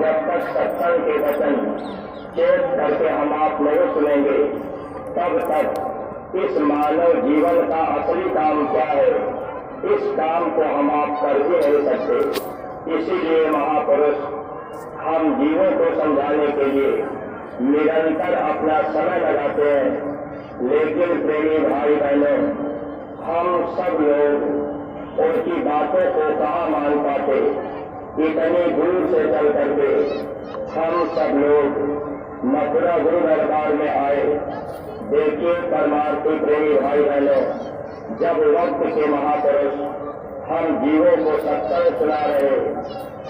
जब तक सत्संग के वचन चेत करके हम आप नहीं सुनेंगे, तब तक इस मानव जीवन का असली काम क्या है, इस काम को हम आप कर ही नहीं सकते। इसीलिए महापुरुष हम जीवों को समझाने के लिए निरंतर अपना समय लगाते हैं। लेकिन प्रेमी भाई बहनों, हम सब लोग उनकी बातों को कहाँ मान पाते। इतनी दूर से चल करके हम सब लोग मथुरा गुरु दरबार में आए। देखिए परमार्थी प्रेमी भाई बहनों, जब वक्त के महापुरुष हम जीवों को सत्संग सुना रहे,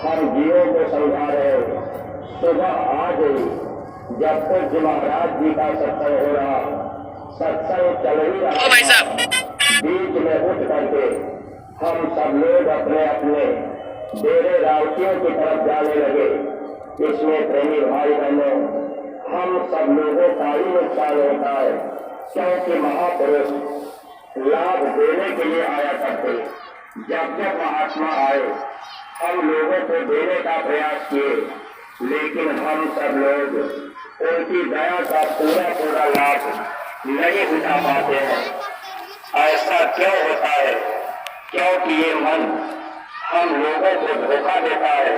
हम जीवों को समझा रहे। सुबह आ गई, जब पूज्य महाराज जी का सत्संग हो रहा, सत्संग चल ही रहा, बीच में उठ करके हम सब लोग अपने अपने डेरे रावटियों की तरफ जाने लगे। इसमें प्रेमी भाई बहनों, हम सब लोगों का ही नुकसान होता है, क्योंकि महापुरुष लाभ देने के लिए आया करते। जब जब महात्मा आए, हम लोगों को देने का प्रयास किए, लेकिन हम सब लोग उनकी दया का पूरा पूरा लाभ नहीं उठा पाते हैं। ऐसा क्यों होता है? क्योंकि ये मन हम लोगों को धोखा देता है।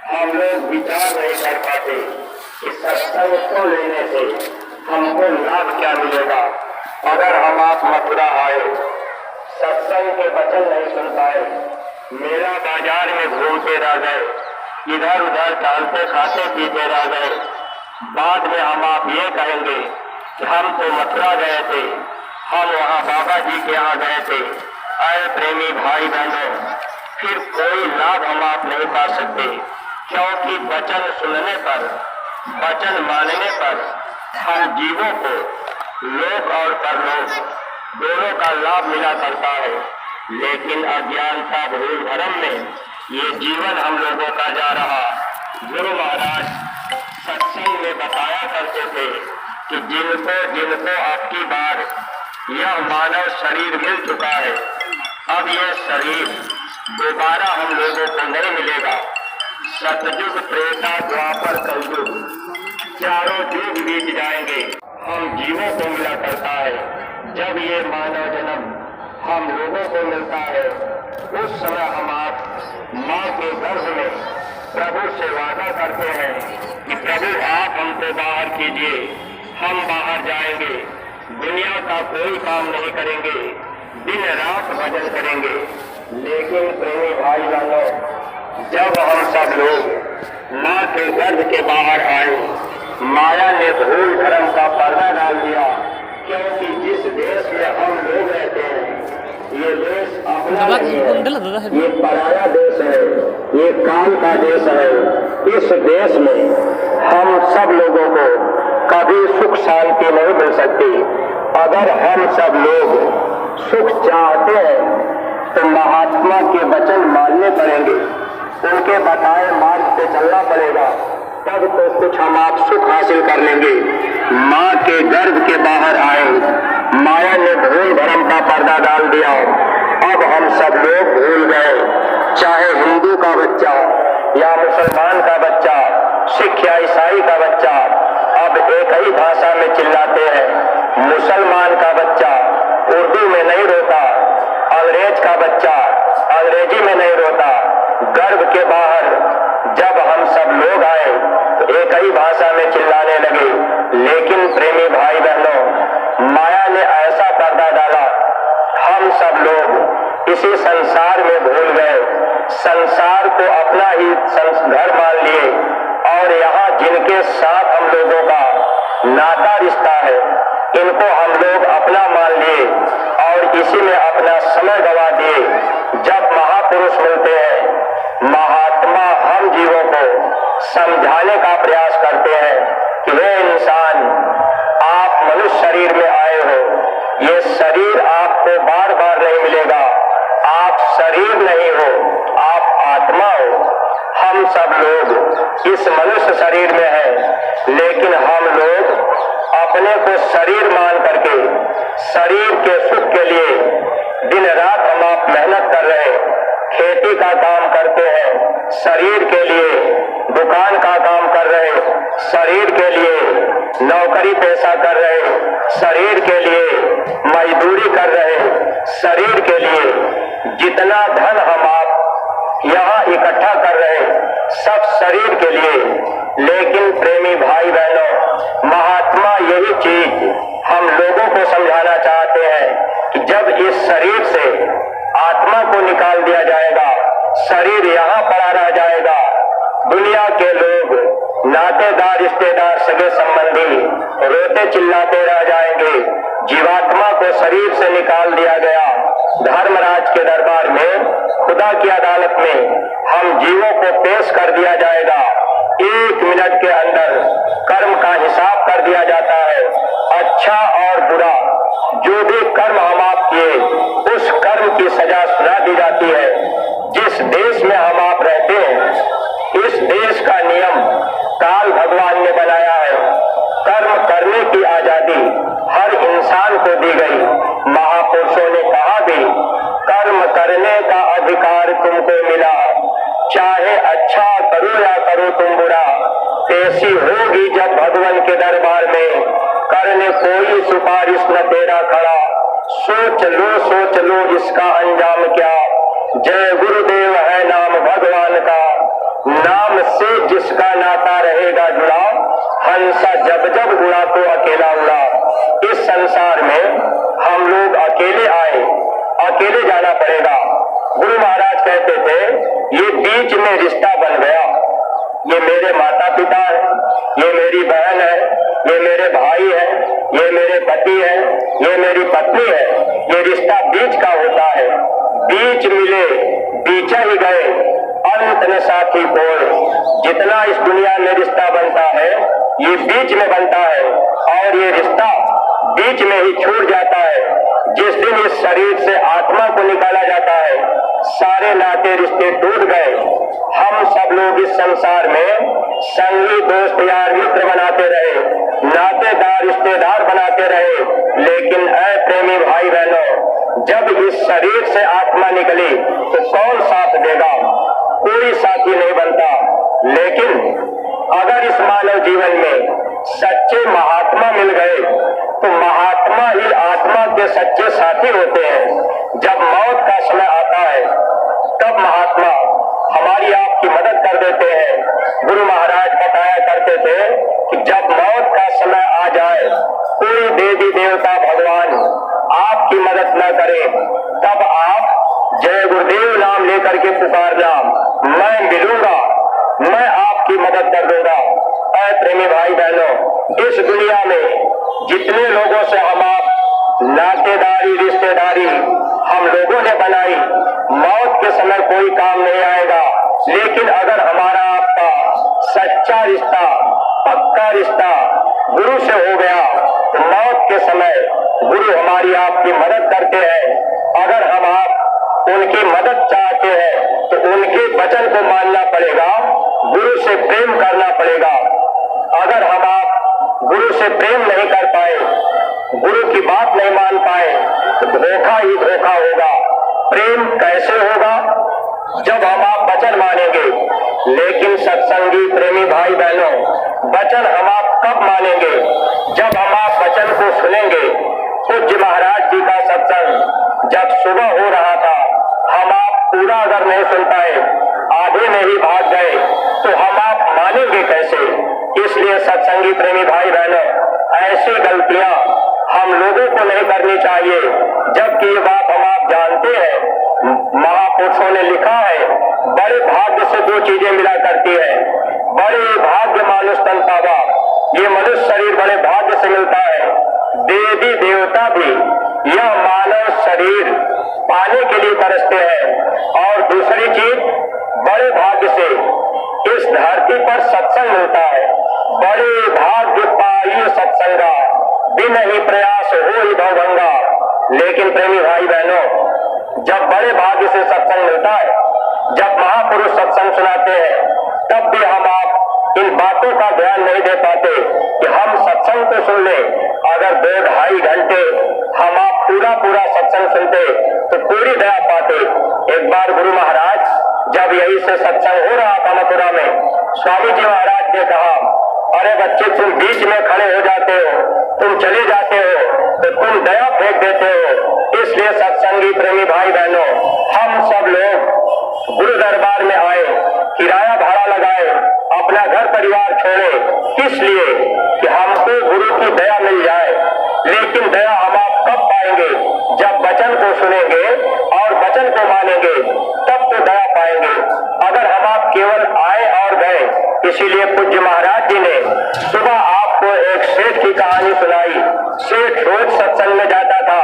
हम लोग विचार नहीं कर पाते कि सत्संग को लेने से हमको लाभ क्या मिलेगा। अगर हम आप मथुरा आए, सत्संग के वचन नहीं सुन पाए, मेरा बाजार में घूमते रह गए, इधर उधर टहलते खाते पीते रह गए, बाद में हम आप ये कहेंगे कि हम तो मथुरा गए थे, हम वहाँ बाबा जी के यहाँ गए थे। अरे प्रेमी भाई बहनों, फिर कोई लाभ हम आप नहीं पा सकते, क्योंकि वचन सुनने पर, वचन मानने पर हम जीवों को लोक और परलोक दोनों का लाभ मिला करता है। लेकिन अज्ञानता भूल भरम में ये जीवन हम लोगों का जा रहा। गुरु महाराज सत्संग में बताया करते थे कि जिनको आपकी बार यह मानव शरीर मिल चुका है, अब यह शरीर दोबारा हम लोगों को नहीं मिलेगा। सतयुग, त्रेता, द्वापर, कलयुग चारों युग बीत जाएंगे, हम जीवों को मिला करता है। जब ये मानव जन्म हम लोगों को मिलता है, उस समय हम आप माँ के गर्भ में प्रभु से वादा करते हैं कि प्रभु आप हमको बाहर कीजिए, हम बाहर जाएंगे, दुनिया का कोई काम नहीं करेंगे, दिन रात भजन करेंगे। लेकिन प्रेमी भाई बहनों, जब हम सब लोग माँ के गर्भ के बाहर आए, माया ने भूल धर्म का पर्दा डाल दिया। क्योंकि जिस देश में हम लोग रहते हैं, ये देश अपना नहीं है, ये पराया देश है, ये काल का देश है। इस देश में हम सब लोगों को कभी सुख शांति नहीं मिल सकती। अगर हम सब लोग सुख चाहते हैं तो महात्मा के वचन मानने पड़ेंगे, उनके बताए मार्ग पे चलना पड़ेगा, तब तो कुछ हम आप सुख हासिल कर लेंगे। माँ के गर्भ के बाहर आए, माया ने भूल भरम का पर्दा डाल दिया। अब हम सब लोग भूल गए, चाहे हिंदू का बच्चा या मुसलमान का बच्चा, सिख या ईसाई का बच्चा, अब एक ही भाषा में चिल्लाते हैं। मुसलमान का बच्चा उर्दू में नहीं रोता, अंग्रेज का बच्चा अंग्रेजी में नहीं रोता। गर्भ के बाहर जब हम सब लोग आए तो एक ही भाषा में चिल्लाने लगे। लेकिन प्रेमी भाई बहनों, माया ने ऐसा पर्दा डाला, हम सब लोग इसी संसार में भूल गए, संसार को अपना ही घर मान लिए, और यहाँ जिनके साथ हम लोगों का नाता रिश्ता है, इनको हम लोग अपना मान लिए और इसी में अपना समय गवा दिए। जब महापुरुष मिलते हैं, महात्मा हम जीवों को समझाने का प्रयास करते हैं कि वे इंसान, आप मनुष्य शरीर में आए हो, ये शरीर आपको बार बार नहीं मिलेगा, आप शरीर नहीं हो, आप आत्मा हो। हम सब लोग इस मनुष्य शरीर में हैं, लेकिन हम लोग अपने को शरीर मान करके शरीर के सुख के लिए दिन रात हम आप मेहनत कर रहे हैं, खेती का काम करते हैं, शरीर के लिए दुकान का काम कर रहे, शरीर के लिए नौकरी पेशा कर रहे, शरीर के लिए मजदूरी कर रहे, शरीर के लिए जितना धन हम आप यहाँ इकट्ठा कर रहे सब शरीर के लिए। लेकिन प्रेमी भाई बहनों, महात्मा यही चीज हम लोगों को समझाना चाहते हैं कि जब इस शरीर से आत्मा को निकाल दिया जाएगा, शरीर यहाँ पड़ा रह जाएगा, दुनिया के लोग नातेदार रिश्तेदार सगे संबंधी रोते चिल्लाते रह जाएंगे। जीवात्मा को शरीर से निकाल दिया गया, धर्मराज के दरबार में, खुदा की अदालत में हम जीवों को पेश कर दिया जाएगा। 1 मिनट के अंदर कर्म का हिसाब कर दिया जाता है। अच्छा और बुरा जो भी कर्म हम आप किए उस कर्म की सजा सुना दी जाती है। जिस देश में हम आप रहते हैं इस देश का नियम काल भगवान ने बनाया है। कर्म करने की आजादी हर इंसान को दी गई। महापुरुषों ने कहा भी, कर्म करने का अधिकार तुमको मिला, चाहे अच्छा करो या करो तुम बुरा, ऐसी होगी जब भगवान के दरबार में, करने कोई सिफारिश न तेरा खड़ा, सोच लो इसका अंजाम क्या, जय गुरुदेव है नाम भगवान का, नाम से जिसका नाता रहेगा जुड़ा, हंसा जब जब उड़ा तो अकेला उड़ा। इस संसार में हम लोग अकेले आए, अकेले जाना पड़ेगा। गुरु महाराज कहते थे ये बीच में रिश्ता बन गया, ये मेरे माता पिता है, ये मेरी बहन है, ये मेरे भाई है, ये मेरे पति है, ये मेरी पत्नी है। ये रिश्ता बीच का होता है। बीच मिले बीचा ही गए, अंत न साथी कोई। जितना इस दुनिया में रिश्ता बनता है ये बीच में बनता है और ये रिश्ता बीच में ही छूट जाता है। जिस दिन इस शरीर से आत्मा को निकाला जाता है सारे नाते रिश्ते टूट गए। हम सब लोग इस संसार में संगी दोस्त यार मित्र बनाते रहे, नातेदार रिश्तेदार बनाते रहे, लेकिन ऐ प्रेमी भाई बहनों, जब इस शरीर से आत्मा निकली तो कौन साथ देगा? कोई साथी नहीं बनता। लेकिन अगर इस मानव जीवन में सच्चे महात्मा मिल गए तो महात्मा ही आत्मा के सच्चे साथी होते हैं। जब मौत का समय आता है तब महात्मा हमारी आपकी मदद कर देते हैं। गुरु महाराज बताया करते थे कि जब मौत का समय आ जाए, कोई देवी देवता भगवान आपकी मदद न करे, तब आप जय गुरुदेव नाम लेकर के पुकारना, मैं मिलूंगा, मैं आपकी मदद कर दूंगा। ऐ प्रेमी भाई बहनों, इस दुनिया में जितने लोगों से हम आप नातेदारी रिश्तेदारी हम लोगों ने बनाई, मौत के समय कोई काम नहीं आएगा। लेकिन अगर हमारा आपका सच्चा रिश्ता, पक्का रिश्ता गुरु से हो गया तो मौत के समय गुरु हमारी आपकी मदद करते हैं। अगर हम आप उनकी मदद चाहते हैं तो उनके वचन को मानना पड़ेगा, गुरु से प्रेम करना पड़ेगा। अगर हम आप गुरु से प्रेम नहीं कर पाए, गुरु की बात नहीं मान पाए तो धोखा ही धोखा होगा। प्रेम कैसे होगा? जब हम आप वचन मानेंगे। लेकिन सत्संगी प्रेमी भाई बहनों, वचन हम आप कब मानेंगे? जब हम आप वचन को सुनेंगे। पूज्य महाराज जी का सत्संग जब सुबह हो रहा था, हम आप पूरा अगर नहीं सुन पाए, आधे में ही भाग गए, तो हम आप मानेंगे कैसे? इसलिए सत्संगी प्रेमी भाई बहनों, ऐसी गलतियां हम लोगों को नहीं करनी चाहिए। जबकि ये बात हम आप जानते हैं, महापुरुषों ने लिखा है, बड़े भाग्य से 2 चीजें मिला करती है। बड़े भाग्य मानुष तन पावा, ये मनुष्य शरीर बड़े भाग्य से मिलता है। देवी देवता भी यह मानव शरीर पाने के लिए तरसते हैं। और दूसरी चीज, बड़े भाग्य से इस धरती पर सत्संग मिलता है। बड़े भाग्य पाइए सत्संगा, बिन ही प्रयास हो ही भवभंगा। लेकिन प्रेमी भाई बहनों, जब बड़े भाग्य से सत्संग मिलता है, जब महापुरुष सत्संग सुनाते हैं, तब भी हम आप इन बातों का ध्यान नहीं दे पाते कि हम सत्संग तो सुन ले, अगर 2-2.5 घंटे हम आप पूरा सत्संग सुनते तो पूरी दया पाते। एक बार गुरु महाराज जब यही से सत्संग हो रहा था मथुरा में, स्वामी जी महाराज ने कहा, अरे बच्चे तुम बीच में खड़े हो जाते हो, तुम चले जाते हो तो तुम दया फेंक देते हो। इसलिए सत्संगी प्रेमी भाई बहनों, हम सब लोग गुरु दरबार में आए, किराया भाड़ा लगाए, अपना घर परिवार छोड़े, किस लिए कि हमको गुरु की दया मिल जाए। लेकिन दया हम आप कब पाएंगे? जब वचन को सुनेंगे और वचन को मानेंगे, तब तो दया पाएंगे। अगर हम आप केवल आए और गए, इसीलिए पूज्य महाराज जी ने सुबह आपको एक सेठ की कहानी सुनाई। सेठ रोज सत्संग में जाता था,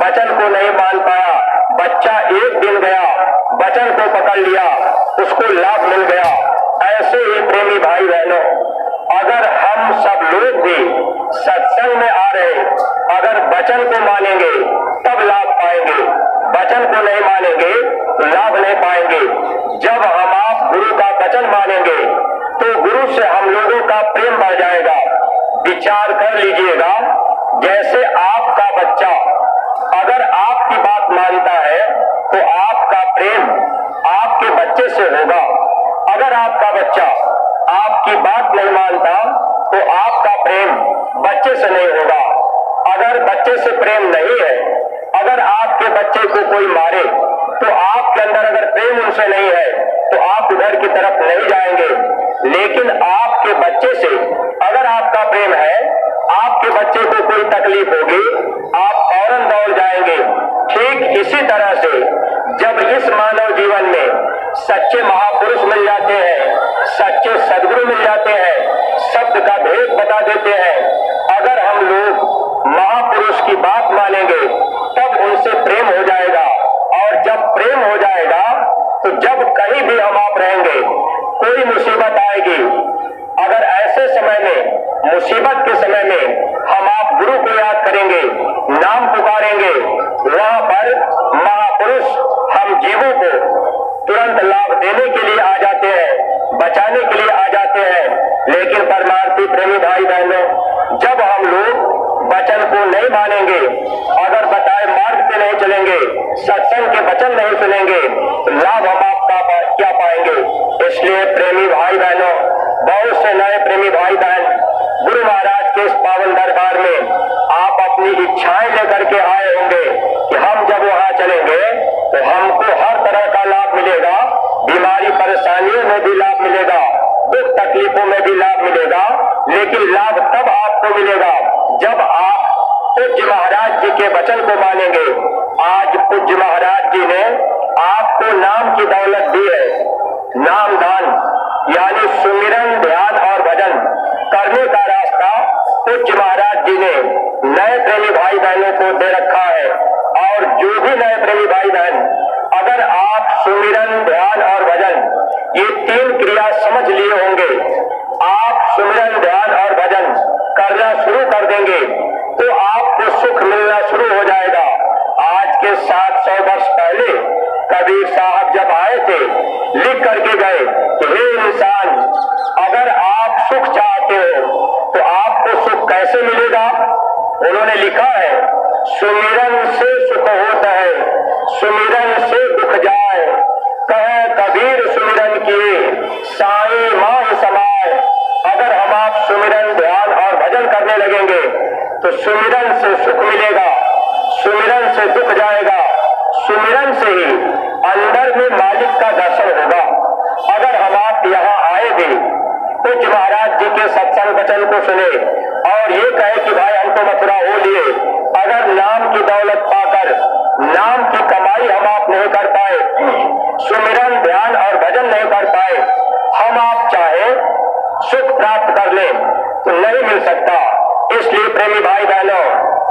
वचन को नहीं मान पाया, बच्चा एक दिन गया, वचन को पकड़ लिया, उसको लाभ मिल गया। ऐसे ही प्रेमी भाई बहनों, अगर हम सब लोग भी सत्संग में आ रहे, अगर वचन को मानेंगे तब लाभ पाएंगे, वचन को नहीं मानेंगे तो लाभ नहीं पाएंगे। जब हम आप गुरु का वचन मानेंगे तो गुरु से हम लोगों का प्रेम बढ़ जाएगा। विचार कर लीजिएगा, जैसे आपका बच्चा अगर आपकी बात मानता है तो आपका प्रेम आपके बच्चे से होगा। अगर आपका बच्चा आपकी बात नहीं मानता तो आपका प्रेम बच्चे से नहीं होगा। अगर बच्चे से प्रेम नहीं है, अगर आपके बच्चे को कोई मारे तो आपके अंदर अगर प्रेम उनसे नहीं है तो आप उधर की तरफ नहीं जाएंगे। लेकिन आपके बच्चे से अगर आपका प्रेम है, आपके बच्चे को कोई तकलीफ होगी, आप फौरन दौड़ जाएंगे। ठीक इसी तरह से जब इस मानव जीवन में सच्चे महापुरुष मिल जाते हैं, सच्चे सदगुरु मिल जाते हैं, शब्द का भेद बता देते हैं, अगर हम लोग महापुरुष की बात मानेंगे तब उनसे प्रेम हो जाएगा। और जब प्रेम हो जाएगा तो जब कहीं भी हम आप रहेंगे, कोई मुसीबत आएगी, अगर ऐसे समय में मुसीबत के समय में हम आप गुरु को याद करेंगे, नाम पुकारेंगे, वहां पर महापुरुष हम जीवों को तुरंत लाभ देने के लिए आ जाते हैं, बचाने के लिए आ जाते हैं। लेकिन परमार्थी प्रेमी भाई बहनों, जब हम लोग वचन को नहीं मानेंगे, अगर बताए मार्ग पे नहीं चलेंगे, सत्संग के वचन नहीं सुनेंगे, तो लाभ हम आपका क्या पाएंगे? इसलिए प्रेमी भाई बहनों, बहुत से नए प्रेमी भाई बहन गुरु महाराज के इस पावन दरबार में आप अपनी इच्छाएं लेकर के आए होंगे कि हम जब वहां चलेंगे तो हमको हर तरह का लाभ मिलेगा, बीमारी परेशानियों में भी लाभ मिलेगा, दुख तकलीफों में भी लाभ मिलेगा। लेकिन लाभ तब आपको मिलेगा जब आप पूज्य महाराज जी के वचन को मानेंगे। आज पूज्य महाराज जी ने आपको नाम की दौलत दी है, नाम दान, यानी सुमिरन, ध्यान और भजन करने का रास्ता पूज्य महाराज जी ने नए प्रेमी भाई बहनों को दे रखा है। और जो भी नए प्रेमी भाई बहन, अगर आप सुमिरन, ध्यान और भजन ये 3 क्रिया समझ लिए होंगे, आप सुमिरन, ध्यान और भजन करना शुरू कर देंगे तो आपको सुख मिलना शुरू हो जाएगा। आज के 700 वर्ष पहले कबीर साहब जब आए थे, लिख करके गए कि हे इंसान, अगर आप सुख चाहते हो तो आपको सुख कैसे मिलेगा? उन्होंने लिखा है, सुमिरन से सुख होता है, सुमिरन से दुख जाए, कहे कबीर सुमिरन किए साईं माह समाए। अगर हम आप सुमिरन, ध्यान और भजन करने लगेंगे तो सुमिरन से सुख मिलेगा, सुमिरन से दुख जाएगा, सुमिरन से ही अंदर में मालिक का दर्शन होगा। अगर हम आप यहाँ आए भी, पूज्य महाराज जी के सत्संग वचन को सुने और ये कहे कि भाई हम तो मथुरा हो लिए, अगर नाम की दौलत पाकर नाम की कमाई हम आप नहीं कर पाए, सुमिरन, ध्यान और भजन नहीं कर पाए, हम आप चाहे सुख प्राप्त कर ले तो नहीं मिल सकता। इसलिए प्रेमी भाई बहनों,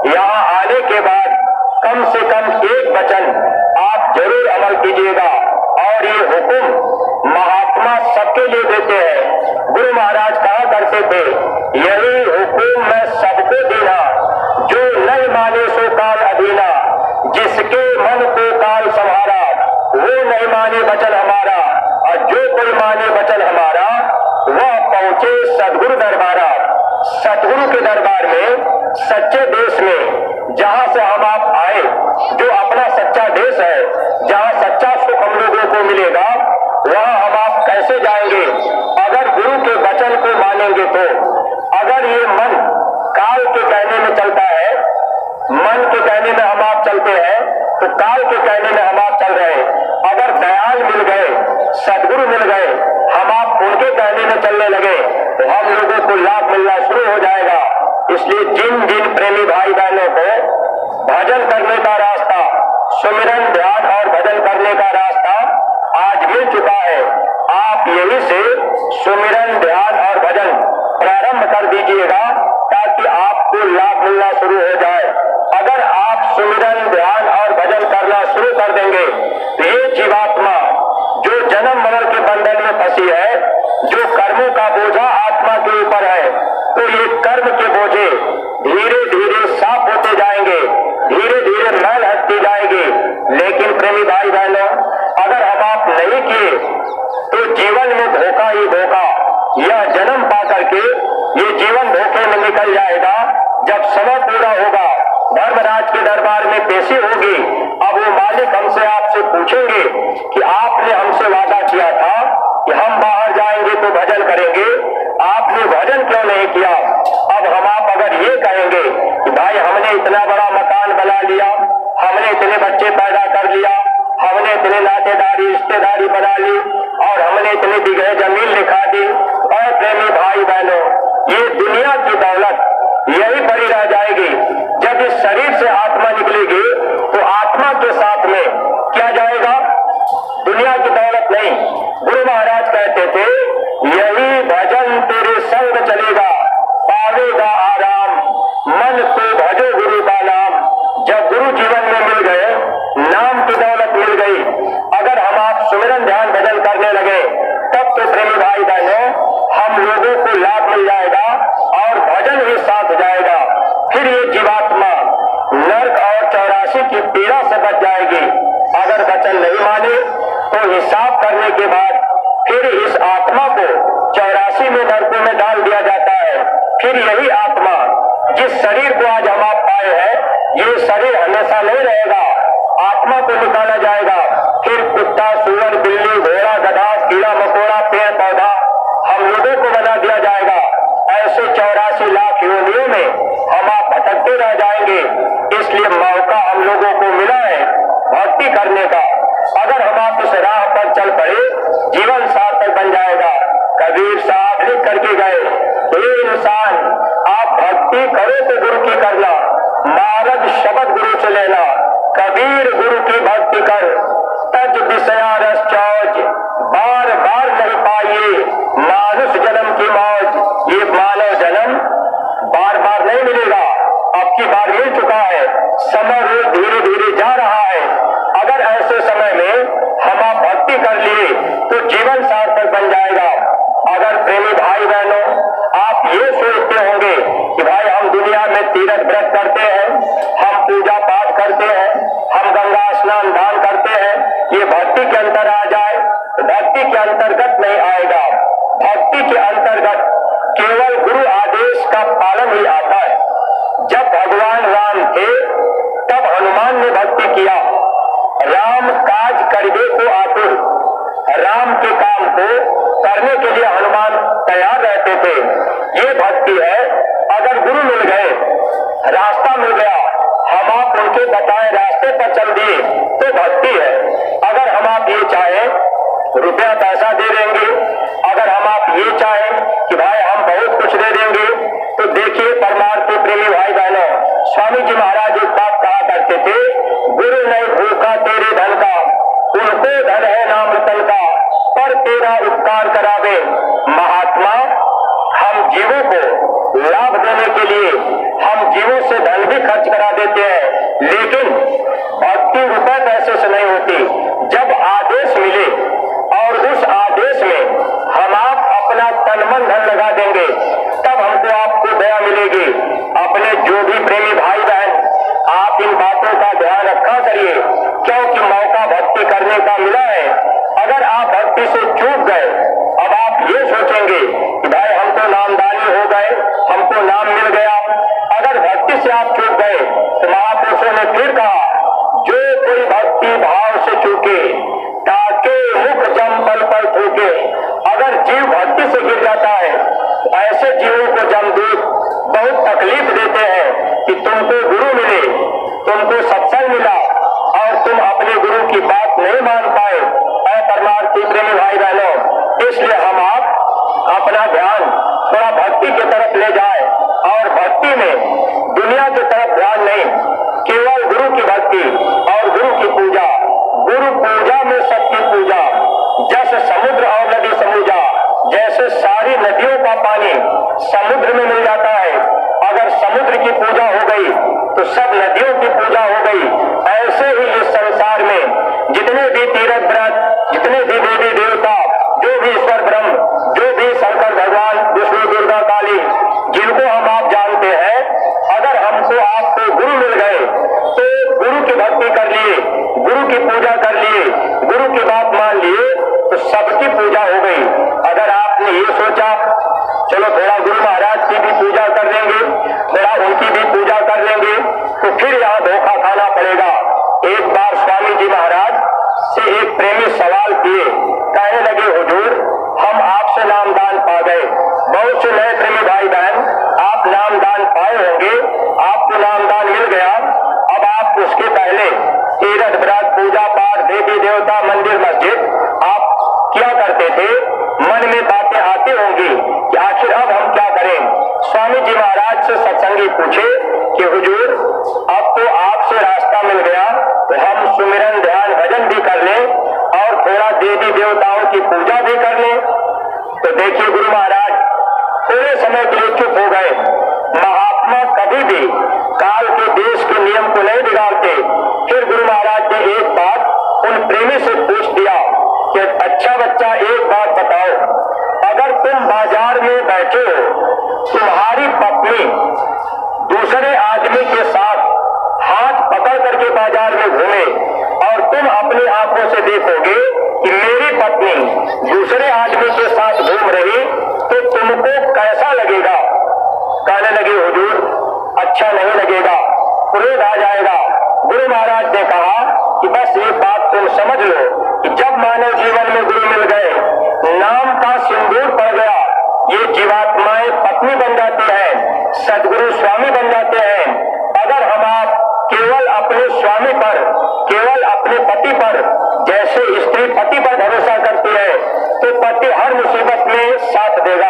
यहाँ आने के बाद कम से कम एक वचन आप जरूर अमल कीजिएगा। और ये हुक्म महात्मा सबके लिए देते हैं। गुरु महाराज कहा करते थे, यही हुक्म मैं सबको देना, जो नहीं माने सो काल अधीना, जिसके मन को काल संहारा, वो नहीं माने वचन हमारा, और जो कोई माने वचन हमारा वह पहुंचे सदगुरु दरबारा, सतगुरु के दरबार में, सच्चे देश में, जहां से हम आप आए, जो अपना सच्चा देश है, जहां सच्चा सुख हम लोगों को मिलेगा, वहां हम आप कैसे जाएंगे अगर गुरु के वचन को मानेंगे तो। अगर ये मन काल के कहने में चलता है, मन के कहने में हम आप चलते हैं, तो काल के कहने में हम आप चल रहे हैं। अगर दयाल मिल गए, सदगुरु मिल गए, हम आप उनके कहने में चलने लगे, तो हम लोगों को लाभ मिलना शुरू हो जाएगा। इसलिए जिन जिन प्रेमी भाई बहनों को भजन करने का रास्ता, सुमिरन ध्यान और भजन करने का रास्ता आज मिल चुका है, आप यही से सुमिरन ध्यान और भजन प्रारंभ कर दीजिएगा ताकि आपको लाभ मिलना शुरू हो जाए। अगर आप सुमिरन ध्यान और भजन करना शुरू कर देंगे तो ये जीवात्मा जो जन्म मरण के बंधन में फंसी है, जो कर्मों का बोझा आत्मा के ऊपर है, तो ये कर्म के बोझे धीरे धीरे साफ होते जाएंगे, धीरे धीरे मैल हटती जाएगी। लेकिन प्रेमी भाई बहनों, अगर हम आप नहीं किए तो जीवन में धोखा ही धोखा, यह जन्म पा करके ये जीवन धोखे में निकल जाएगा। जब समय पूरा होगा, धर्मराज के दरबार में पेशी होगी, अब वो मालिक हमसे आपसे पूछेंगे कि आपने हमसे वादा किया था कि हम बाहर जाएंगे तो भजन करेंगे, आपने भजन क्यों नहीं किया। अब हम आप अगर ये कहेंगे कि भाई हमने इतना बड़ा मकान बना लिया, हमने इतने बच्चे पैदा कर लिया, हमने इतने नातेदारी रिश्तेदारी बना ली और हमने इतनी बिगहे जमीन लिखा दी, और प्रेमी भाई बहनों, ये दुनिया की दौलत यही पड़ी रह जाएगी। जब इस शरीर से आत्मा निकलेगी तो आत्मा के साथ में क्या जाएगा? दुनिया की दौलत नहीं। गुरु महाराज कहते थे, यही भजन तेरे संग चलेगा, पावेगा आराम, मन तो भजो गुरु का नाम। जब गुरु जीवन में मिल गए, नाम की दौलत मिल गई, अगर हम आप सुमिरन ध्यान भजन करने लगे, तब तो प्रेमी भाई बहनों हम लोगों को लाभ मिल जाएगा और भजन ही साथ जाएगा। फिर ये जीवात्मा नरक और 84 की पीड़ा से बच जाएगी। अगर वचन नहीं माने तो हिसाब करने के बाद फिर इस आत्मा को 84 में नरकों में डाल दिया जाता है। फिर यही आत्मा, जिस शरीर को आज हम आप पाए हैं, ये शरीर हमेशा नहीं रहेगा, आत्मा को निकाला जाएगा। फिर कुत्ता, सुअर, बिल्ली, घोड़ा, गधा, कीड़ा मकोड़ा, पेड़ पौधा हम लोगों को बना दिया जाएगा। ऐसे 84 लाख योनियों में हम आप भटकते रह जाएंगे। इसलिए मौका हम लोगों को मिला है भक्ति करने का। अगर हम आप इस राह पर चल पड़े, जीवन सार्थक बन जाएगा। कबीर साहब लिख करके गए, हे इंसान, आप भक्ति करो तो गुरु की करना, मारद शब्द गुरु से लेना। कबीर गुरु की भक्ति कर, तज विषया रस चौज, बार बार नहीं पाइए मानुष जन्म की मौज। ये मानव जन्म बार बार नहीं मिलेगा, अब की बार मिल चुका है। समय रोज धीरे धीरे जा रहा है। अगर ऐसे समय में हम आप भक्ति कर लिए तो जीवन सार्थक बन जाएगा। अगर प्रेमी भाई बहनों आप ये सोचते होंगे कि भाई हम दुनिया में तीर्थ व्रत करते हैं, हम पूजा पाठ करते हैं, हम गंगा स्नान दान करते हैं, ये भक्ति के अंतर आ जाए, भक्ति के अंतर्गत नहीं आएगा। भक्ति के अंतर्गत केवल गुरु आदेश का पालन ही आता है। जब भगवान राम थे तब हनुमान ने भक्ति किया। राम काज करबे को आतुर, राम के काम को करने के लिए हनुमान तैयार रहते थे। ये भक्ति है। अगर गुरु मिल गए, रास्ता मिल गया, हम आप उनके बताए रास्ते पर चल दिए तो भक्ति है। अगर हम आप ये चाहें रुपया पैसा दे देंगे, अगर हम आप ये चाहें कि भाई हम बहुत कुछ दे देंगे, तो देखिए परमार्थ के प्रेमी भाई बहनों, स्वामी जी महाराज एक बात कहा करते थे, गुरु नहीं भूखा तेरे धन का, उनको धन है नाम रतन का, पर तेरा उपकार करावे। महात्मा, हम जीवों को लाभ देने के लिए हम जीवों से धन भी खर्च करा देते हैं, लेकिन भक्ति रुपए पैसे से नहीं होती। जब आदेश मिले और उस आदेश में हम आप अपना तन मन धन लगा देंगे, तब हमको आपको दया मिलेगी। अपने जो भी प्रेमी भाई बहन, आप इन बातों का ध्यान रखा करिए, क्योंकि मौका भक्ति करने का मिला है। अगर आप भक्ति से चूक गए, अब आप ये सोचेंगे कि भाई हम तो नाम ऐसे जीवों को जमदूत बहुत तकलीफ देते हैं कि तुमको गुरु मिले, तुमको सत्संग मिला और तुम अपने गुरु की बात नहीं मान पाए। परमार्थी प्रेमी भाई बहनों, इसलिए हम आप अपना ध्यान थोड़ा भक्ति की तरफ ले जाए और भक्ति में दुनिया की तरफ ध्यान नहीं, केवल गुरु की भक्ति और गुरु की पूजा। गुरु पूजा में सबकी पूजा, जैसे समुद्र और नदी समूजा, जैसे सारी नदियों का पानी समुद्र में मिल जाता है, अगर समुद्र की पूजा हो गई तो सब नदियों की पूजा हो गई। ऐसे ही इस संसार में जितने भी तीर्थ व्रत, जितने भी देवी देवता, जो भी ईश्वर ब्रह्म, जो भी शंकर भगवान, विष्णु, दुर्गा, काली, जिनको हम आप जानते हैं, अगर हमको आपको गुरु मिल गए तो गुरु की भक्ति कर लिए, गुरु की पूजा कर लिए, गुरु की बात मान लिए तो सबकी पूजा हो गई। अगर आपने ये सोचा चलो थोड़ा गुरु महाराज की भी पूजा कर लेंगे, थोड़ा उनकी भी पूजा कर लेंगे, तो फिर यहाँ धोखा खाना पड़ेगा। एक बार स्वामी जी महाराज से एक प्रेमी सवाल किए, कहने लगे हुजूर हम आपसे नामदान पा गए, बहुत से नए प्रेमी भाई बहन आप नामदान पाए होंगे, आपको नामदान मिल गया, अब आप उसके पहले तीर्थ व्रत, पूजा पाठ, देवी देवता, मंदिर, मस्जिद आप क्या करते थे, मन में बातें आती होंगी कि आखिर अब हम क्या करें। स्वामी जी महाराज से सत्संगी पूछे कि हुजूर अब तो आपसे रास्ता मिल गया, तो हम सुमिरन, ध्यान, भजन भी कर लें और थोड़ा देवी देवताओं की पूजा भी कर लें। तो देखिए गुरु महाराज थोड़े समय के लिए चुप हो गए। महात्मा कभी भी काल के देश के नियम को नहीं बिगाड़ते। फिर गुरु महाराज ने एक बात उन प्रेमी से पूछ दिया कि अच्छा बच्चा एक बात बताओ, अगर तुम बाजार में बैठे हो, तुम्हारी पत्नी दूसरे आदमी के साथ हाथ पकड़ करके बाजार में घूमे और तुम अपनी आंखों से देखोगे कि मेरी पत्नी दूसरे आदमी के साथ घूम रही, तो तुमको कैसा लगेगा? कहने लगे हुजूर अच्छा नहीं लगेगा, क्रोध आ जाएगा। गुरु महाराज ने कहा कि बस एक बात तुम समझ लो कि जब मानव जीवन में गुरु मिल गए, नाम का सिंदूर पड़ गया, ये जीवात्माएं पत्नी बन जाती है, सदगुरु स्वामी बन जाते हैं। अगर हम आप केवल अपने स्वामी पर, केवल अपने पति पर, जैसे स्त्री पति पर भरोसा करती है तो पति हर मुसीबत में साथ देगा।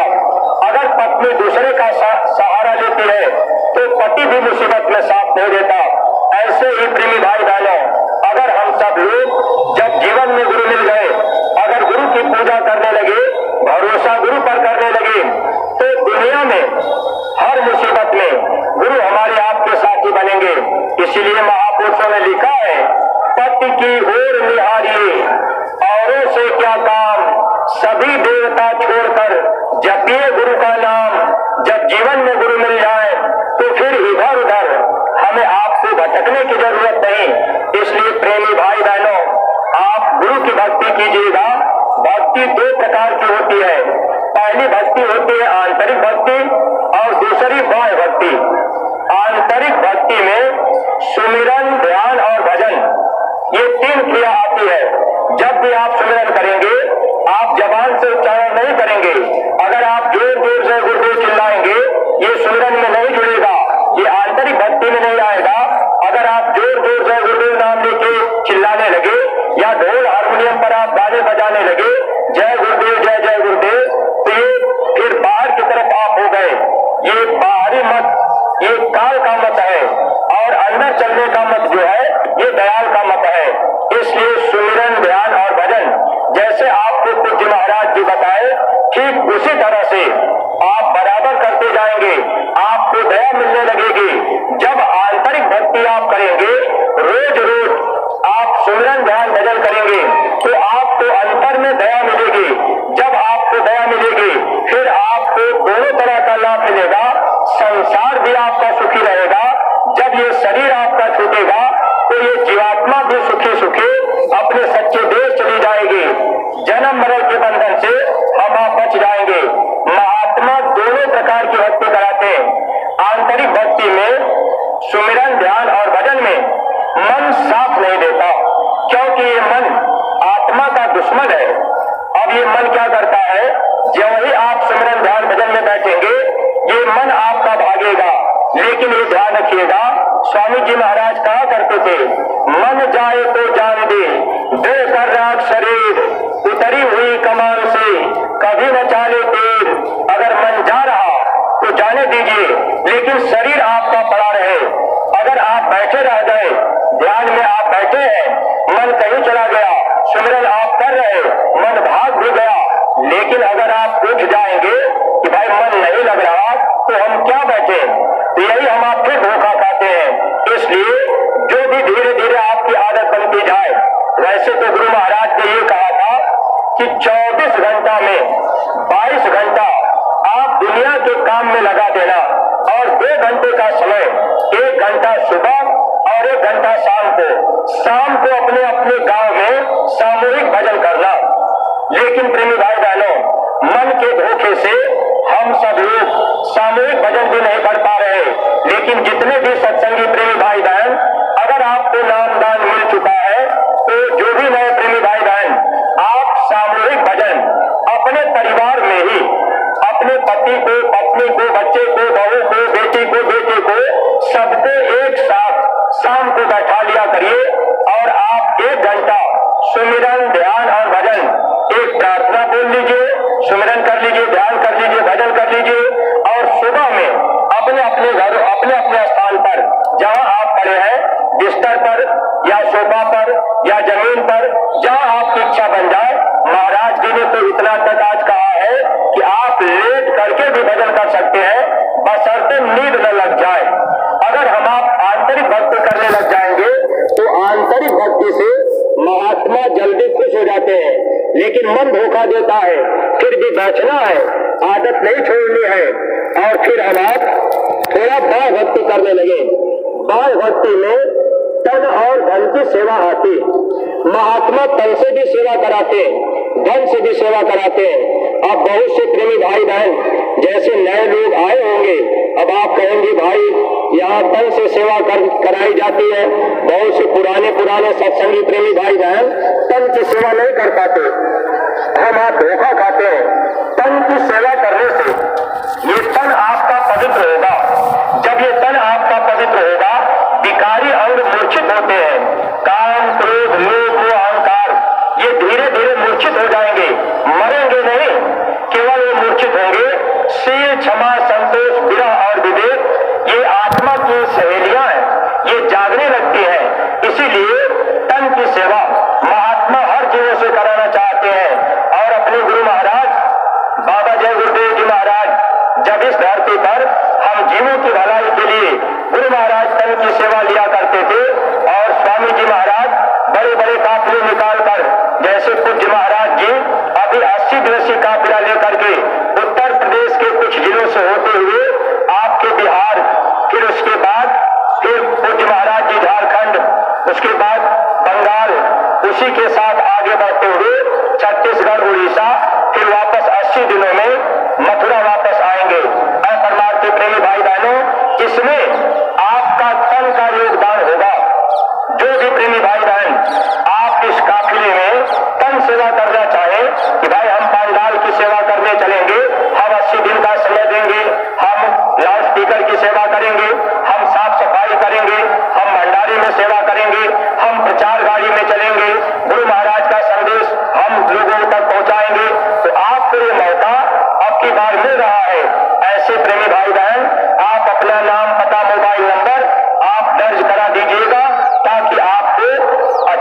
अगर पत्नी दूसरे का सहारा लेती है तो पति भी मुसीबत में साथ नहीं देता। ऐसे ही प्रेमी भाई बहनों, अगर हम सब लोग जब जीवन में गुरु मिल गए, अगर गुरु की पूजा करने लगे, भरोसा गुरु पर करने लगे, तो दुनिया में हर मुसीबत में गुरु हमारे आपके साथी बनेंगे। इसीलिए महापुरुषों ने लिखा है, पति की ओर निहारिए औरों से क्या काम, सभी देवता छोड़कर जपिए गुरु का नाम। जब जीवन में गुरु मिल जाए तो फिर इधर उधर हमें आपसे भटकने की जरूरत नहीं। इसलिए प्रेमी भाई बहनों, आप गुरु की भक्ति कीजिएगा। भक्ति दो प्रकार की होती है, पहली भक्ति होती है आंतरिक भक्ति और दूसरी बाह्य भक्ति। आंतरिक भक्ति में सुमिरन, ध्यान और भजन, ये तीन क्रिया आती है। जब भी आप सुमिरन करेंगे, आप जबान से उच्चारण नहीं करेंगे। अगर आप जोर जोर से गुरुदेव चिल्लाएंगे, ये सुमिरन में नहीं जुड़ेगा, ये आंतरिक भक्ति में नहीं आएगा। अगर आप जोर जोर से गुरुदेव नाम लेके चिल्लाने लगे या ढोल हारमोनियम पर आप गाने बजाने लगे, जय गुरुदेव जय जय गुरुदेव, तो ये फिर बाहर की तरफ आप हो गए। ये बाहरी मत, ये काल का मत है, और अंदर चलने का मत जो है ये दयाल का मत है। इसलिए सुमिरन, ध्यान और भजन जैसे आपको पूज्य महाराज जी बताए, ठीक उसी तरह से आप बराबर करते जाएंगे, आपको दया मिलने लगेगी। जब आंतरिक भक्ति आप करेंगे, रोज रोज आप सुमिरन, ध्यान, भजन करेंगे, तो आपको अंतर में दया मिलेगी। जब आपको दया मिलेगी, फिर आपको दोनों तरह का लाभ मिलेगा। संसार भी आपका सुखी रहेगा। जब ये शरीर आपका छूटेगा तो ये जीवात्मा भी सुखी सुखी अपने सच्चे देश चली जाएगी। जन्म मरण के बंधन से हम आप बच जाएंगे। महात्मा दोनों प्रकार की भक्ति कराते हैं। आंतरिक भक्ति में सुमिरन, ध्यान और भजन में मन साथ नहीं देता, क्योंकि ये मन आत्मा का दुश्मन है। अब ये मन क्या करता है, जब ही आप सुमिरन, ध्यान, भजन में बैठेंगे मन आपका भागेगा। लेकिन ये ध्यान रखिएगा, स्वामी जी महाराज कहा करते थे, मन जाए तो जान दे, दे कर राख शरीर, उतरी हुई कमान से कभी न चाले तीर। अगर मन जा रहा तो जाने दीजिए, लेकिन शरीर आपका पड़ा रहे। अगर आप बैठे रह गए, ध्यान में आप बैठे हैं, मन कहीं चला गया, सुमिरन आप कर रहे, मन भाग भी गया, लेकिन अगर आप उठ जाएंगे कि भाई मन नहीं लग रहा, तो हम क्या बैठे, तो यही हम आप फिर धोखा खाते हैं। इसलिए जो भी धीरे धीरे आपकी आदत बनती जाए, वैसे तो गुरु महाराज ने ये कहा था कि 24 घंटा में 22 घंटा आप दुनिया के काम में लगा देना और 2 घंटे का समय, 1 घंटा सुबह और 1 घंटा शाम को अपने अपने गांव में सामूहिक भजन करना। लेकिन प्रेमी भाई बहनों, मन के धोखे से हम सब लोग सामूहिक भजन भी नहीं कर पा रहे। लेकिन जितने भी सत्संगी प्रेमी भाई बहन, अगर आपको नाम दान मिल चुका है, तो जो भी नए प्रेमी भाई बहन, आप सामूहिक भजन अपने परिवार में ही अपने पति को, पत्नी को, बच्चे को, बहू को, बेटी को, बेटे को, सबको एक साथ शाम को बैठा लिया करिए और आप 1 घंटा सुमिरन, ध्यान और भजन, एक प्रार्थना बोल लीजिए, सुमिरन कर लीजिए, ध्यान कर लीजिए, भजन कर लीजिए। और सुबह में अपने अपने घर, अपने अपने स्थान पर, जहां आप पड़े हैं, बिस्तर पर या सोफा पर या जमीन पर, जहां आपकी इच्छा बन जाए। महाराज जी ने तो इतना तक आज कहा है कि आप लेट करके भी भजन कर सकते हैं, बशर्ते नींद न लग जाए। अगर हम आप आंतरिक भक्ति करने लग जाएंगे, तो आंतरिक भक्ति से महात्मा जल्दी खुश हो जाते हैं। लेकिन मन धोखा देता है, फिर भी बैठना है, आदत नहीं छोड़नी है, और फिर हम आप थोड़ा बाह्य भक्ति करने लगे। बाह्य भक्ति में तन और धन की सेवा आती। महात्मा तन से भी सेवा कराते हैं, धन से भी सेवा कराते हैं। अब बहुत से प्रेमी भाई बहन जैसे नए लोग आए होंगे, अब आप कहेंगे भाई यहाँ तन से सेवा कराई जाती है। बहुत से पुराने सत्संगी प्रेमी भाई बहन तन की सेवा नहीं कर पाते, हम आप धोखा खाते हैं। तन की सेवा करने से ये तन आपका पवित्र होगा। जब ये तन आपका पवित्र होगा, विकारी अंग मूर्छित होते हैं, काम, क्रोध, लोभ, अहंकार, ये धीरे धीरे मूर्छित हो जाएंगे, मरेंगे नहीं, केवल ये मूर्छित होंगे। शील, क्षमा, संतोष, विरह और विवेक, ये आत्मा की सहेलियां हैं, ये जागने लगती हैं। इसीलिए तन की सेवा महात्मा हर जीवों से कराना चाहते हैं। और अपने गुरु महाराज बाबा जय गुरुदेव जी महाराज जब इस धरती पर हम जीवों की भलाई के लिए गुरु महाराज तन की सेवा लिया करते थे, और स्वामी जी महाराज बड़े बड़े काफिले निकालकर, जैसे पूज्य महाराज जी अभी 80 दिवसीय काफिला लेकर के उत्तर प्रदेश के कुछ जिलों से होते हुए आपके बिहार, फिर उसके बाद फिर पूज्य महाराज जी झारखंड, उसके बाद बंगाल, उसी के साथ आगे बढ़ते हुए छत्तीसगढ़, उड़ीसा, फिर वापस 80 दिनों में मथुरा वापस आएंगे। परमार्थी प्रेमी भाई बहनों, इसमें आपका तन का योगदान होगा। जो भी प्रेमी भाई बहन आप इस काफिले में तन सेवा करना चाहे कि भाई हम पंडाल की सेवा करने चलेंगे, हम 80 दिन का समय देंगे, हम लाउड स्पीकर की सेवा करेंगे, हम साफ सफाई करेंगे, हम भंडारे में सेवा करेंगे, हम प्रचार गाड़ी में चलेंगे, गुरु महाराज का संदेश हम लोगों तक पहुंचाएंगे, तो आपको ये मौका अब की बार मिल रहा है। ऐसे प्रेमी भाई बहन आप अपना नाम, पता, मोबाइल नंबर आप दर्ज करा दीजिएगा, ताकि आपको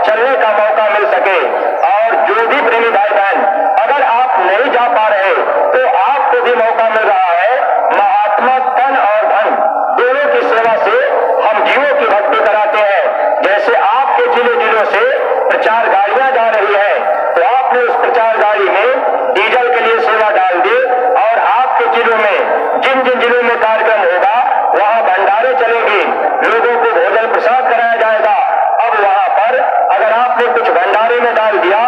चलने का मौका मिल सके। और जो भी प्रेमी भाई बहन अगर आप नहीं जा पा रहे, तो आपको भी मौका मिल रहा है। महात्मा तन और धन दोनों की सेवा से हम जीवों की भक्ति कराते हैं। जैसे आपके जिले जिलों से प्रचार गाड़ियां जा रही है, तो आपने उस प्रचार गाड़ी में डीजल के लिए सेवा डाल दी, और आपके जिलों में जिन जिन जिलों में कार्यक्रम होगा वहां भंडारे चलेंगे, लोगों को भोजन प्रसाद कराया जाएगा। अब वहां पर अगर आपने कुछ भंडारे में डाल दिया,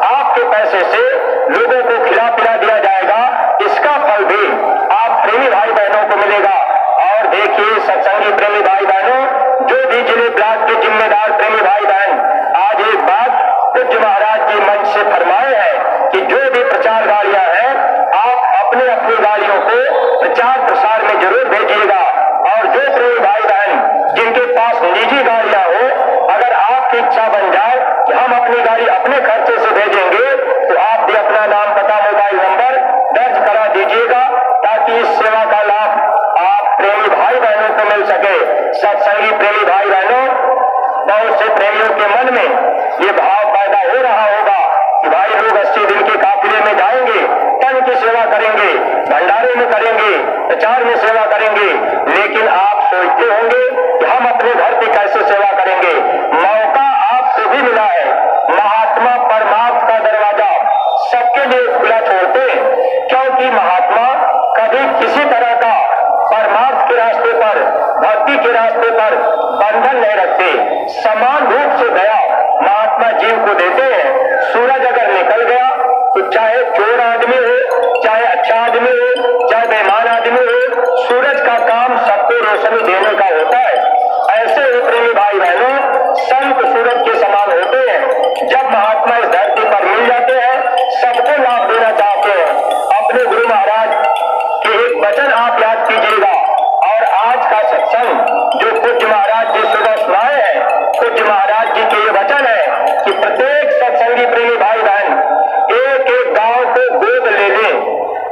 आपके पैसे से लोगों को खिला पिला दिया जाएगा, इसका फल भी आप प्रेमी भाई बहनों को मिलेगा। और देखिए सत्संगी प्रेमी भाई बहनों, जो भी जिले ब्लॉक के जिम्मेदार प्रेमी भाई बहन, आज एक बात पूज्य महाराज जी मंच से फरमाए हैं कि जो भी प्रचार गाड़ियां हैं, आप अपनी अपनी गाड़ियों को प्रचार प्रसार में जरूर भेजिएगा। और जो प्रेमी भाई बहन जिनके पास निजी गाड़ियां हो, अगर आपकी इच्छा बन जाए कि हम अपनी गाड़ी अपने खर्चे से भेजेंगे, तो आप भी अपना नाम, पता, मोबाइल नंबर दर्ज करा दीजिएगा, ताकि इस सेवा का लाभ आप प्रेमी भाई बहनों को मिल सके। सत्संगी प्रेमी भाई बहनों, बहुत से प्रेमियों के मन में ये भाव पैदा हो रहा होगा कि भाई लोग 80 दिन के काफिले में जाएंगे, तन की सेवा करेंगे, भंडारे में करेंगे, प्रचार में सेवा करेंगे, लेकिन आप सोचते होंगे कि हम अपने घर की कैसे सेवा करेंगे। मौका आपको भी मिला है। महात्मा परमार्थ का दरवाजा सबके लिए खुला छोड़ते हैं, क्योंकि महात्मा कभी किसी तरह का परमार्थ के रास्ते पर, भक्ति के रास्ते पर बंधन नहीं रखते। समान रूप से दया महात्मा जीव को देते हैं। सूरज अगर निकल गया तो चाहे चोर आदमी हो, चाहे अच्छा आदमी हो, चाहे बेईमान आदमी हो, सूरज का काम सबको रोशनी देने का होता है। ऐसे ही प्रेमी भाई बहनों, संत सूरज के समान होते हैं। जब महात्मा इस धरती पर मिल जाते हैं, सबको लाभ देना चाहते हैं। अपने गुरु महाराज के एक वचन आप याद कीजिएगा। और आज का सत्संग जो पूज्य महाराज जी सुबह सुनाए हैं, पूज्य महाराज जी के ये वचन है कि प्रत्येक सत्संगी प्रेमी भाई बहन एक एक गांव को गोद ले लें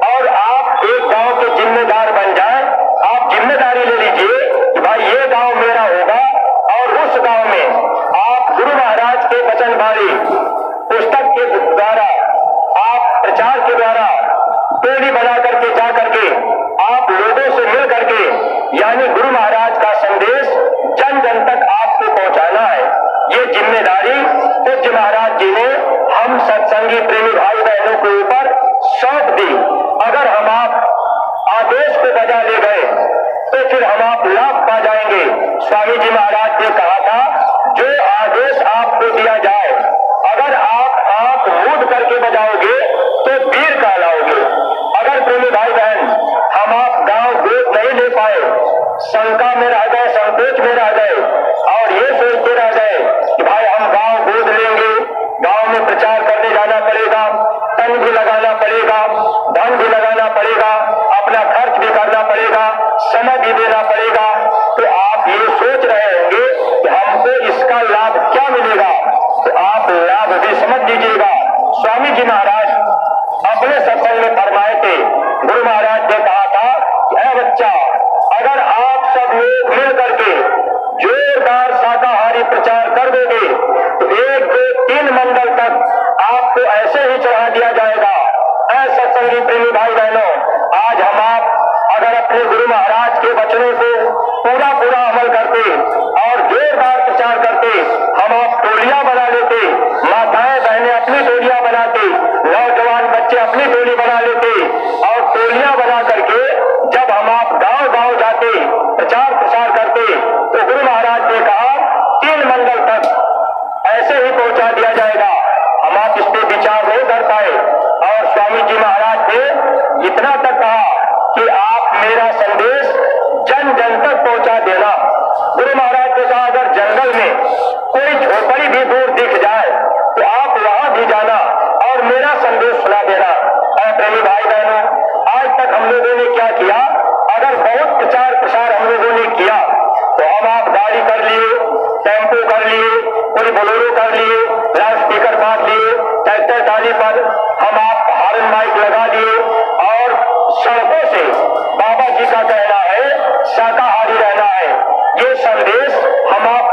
और आप एक गांव के जिम्मेदार बन जाएं। आप जिम्मेदारी ले लीजिए कि भाई ये गांव मेरा होगा, और उस गांव में आप गुरु महाराज के वचन वाली पुस्तक के द्वारा, आप प्रचार के द्वारा टोली बना करके जा करके आप लोगों से मिल करके, यानी गुरु महाराज का संदेश जन जन तक आपको पहुंचाना है। ये जिम्मेदारी पूज्य महाराज जी ने हम सत्संगी प्रेमी भाई बहनों के ऊपर सौंप दी। अगर हम आप आदेश को बजा ले गए तो फिर हम आप लाभ पा जाएंगे। स्वामी जी महाराज ने कहा था, जो आदेश आपको दिया जाए, अगर आप आंख मूंद करके बजाओगे तो वीर कहलाओगे। अगर प्रेमी भाई बहन हम आप गांव गोद नहीं ले पाए, शंका में रह गए, संकोच में रह गए, और ये सोचते रह गए कि भाई हम गांव गोद लेंगे, गांव में प्रचार करने जाना पड़ेगा, तन भी लगाना पड़ेगा, धन भी लगाना पड़ेगा, अपना खर्च भी करना पड़ेगा, समय भी देना पड़ेगा, तो आप ये सोच रहे होंगे कि हमको इसका लाभ क्या मिलेगा। तो आप लाभ भी समझ लीजिएगा। स्वामी जी महाराज अपने सत्संग में फरमाए थे, गुरु महाराज ने कहा था कि ऐ बच्चा, अगर आप सब लोग मिल करके जोरदार शाकाहारी प्रचार कर दोगे तो 1, 2, 3 मंडल तक आपको ऐसे ही चढ़ा दिया जाएगा। ऐ सत्संगी प्रेमी भाई बहनों, आज हम आप अगर अपने गुरु महाराज के वचनों को पूरा अमल करते और जोरदार प्रचार करते, हम आप टोलियां बना लेते, माताएं बहनें अपनी टोलियां बनाते, नौजवान बच्चे अपनी टोली बना लेते, और टोलियां बना करके जब हम आप गांव गांव जाते, प्रचार प्रसार करते, तो गुरु महाराज ने कहा 3 मंडल तक ऐसे ही पहुंचा दिया जाएगा। हम आप इस पे विचार नहीं कर पाए, और स्वामी जी महाराज ने इतना तक कहा कि आप मेरा संदेश जन जन तक पहुंचा देना। गुरु महाराज ने कहा, अगर जंगल में कोई झोपड़ी भी दूर दिख जाए तो आप वहां भी जाना और मेरा संदेश सुना देना। और प्रेमी भाई बहनों, आज तक हम लोगों ने क्या किया, अगर बहुत प्रचार प्रसार हम लोगों ने किया तो हम आप गाड़ी कर लिए, टेम्पो कर लिए, कोई बोलेरो कर लिए, लाउड स्पीकर बांध लिए, ट्रैक्टर टाली पर हम आप हार्न माइक लगा दिए, और सड़कों से बाबा जी का कहना है शाकाहारी रहना है, ये संदेश हम आप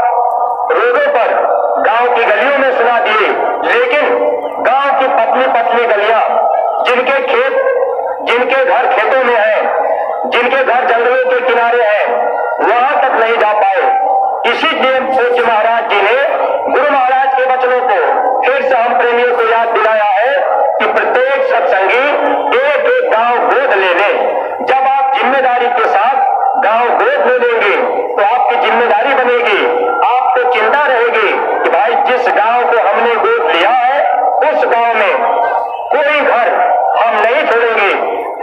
रोडों पर, गांव की गलियों में सुना दिए। लेकिन गांव की पतली पतली गलियां, जिनके घर खेतों में हैं, जिनके घर जंगलों के किनारे हैं, वहां तक नहीं जा पाए। इसीलिए पूज्य महाराज जी ने गुरु महाराज के वचनों को फिर से हम प्रेमियों को याद दिलाया है कि प्रत्येक सत्संगी एक एक गांव गोद ले ले। जब आप जिम्मेदारी के साथ गांव गोद ले लेंगे तो आपकी जिम्मेदारी बनेगी, आपको चिंता रहेगी कि भाई जिस गांव को हमने गोद लिया है उस गांव में कोई घर हम नहीं छोड़ेंगे,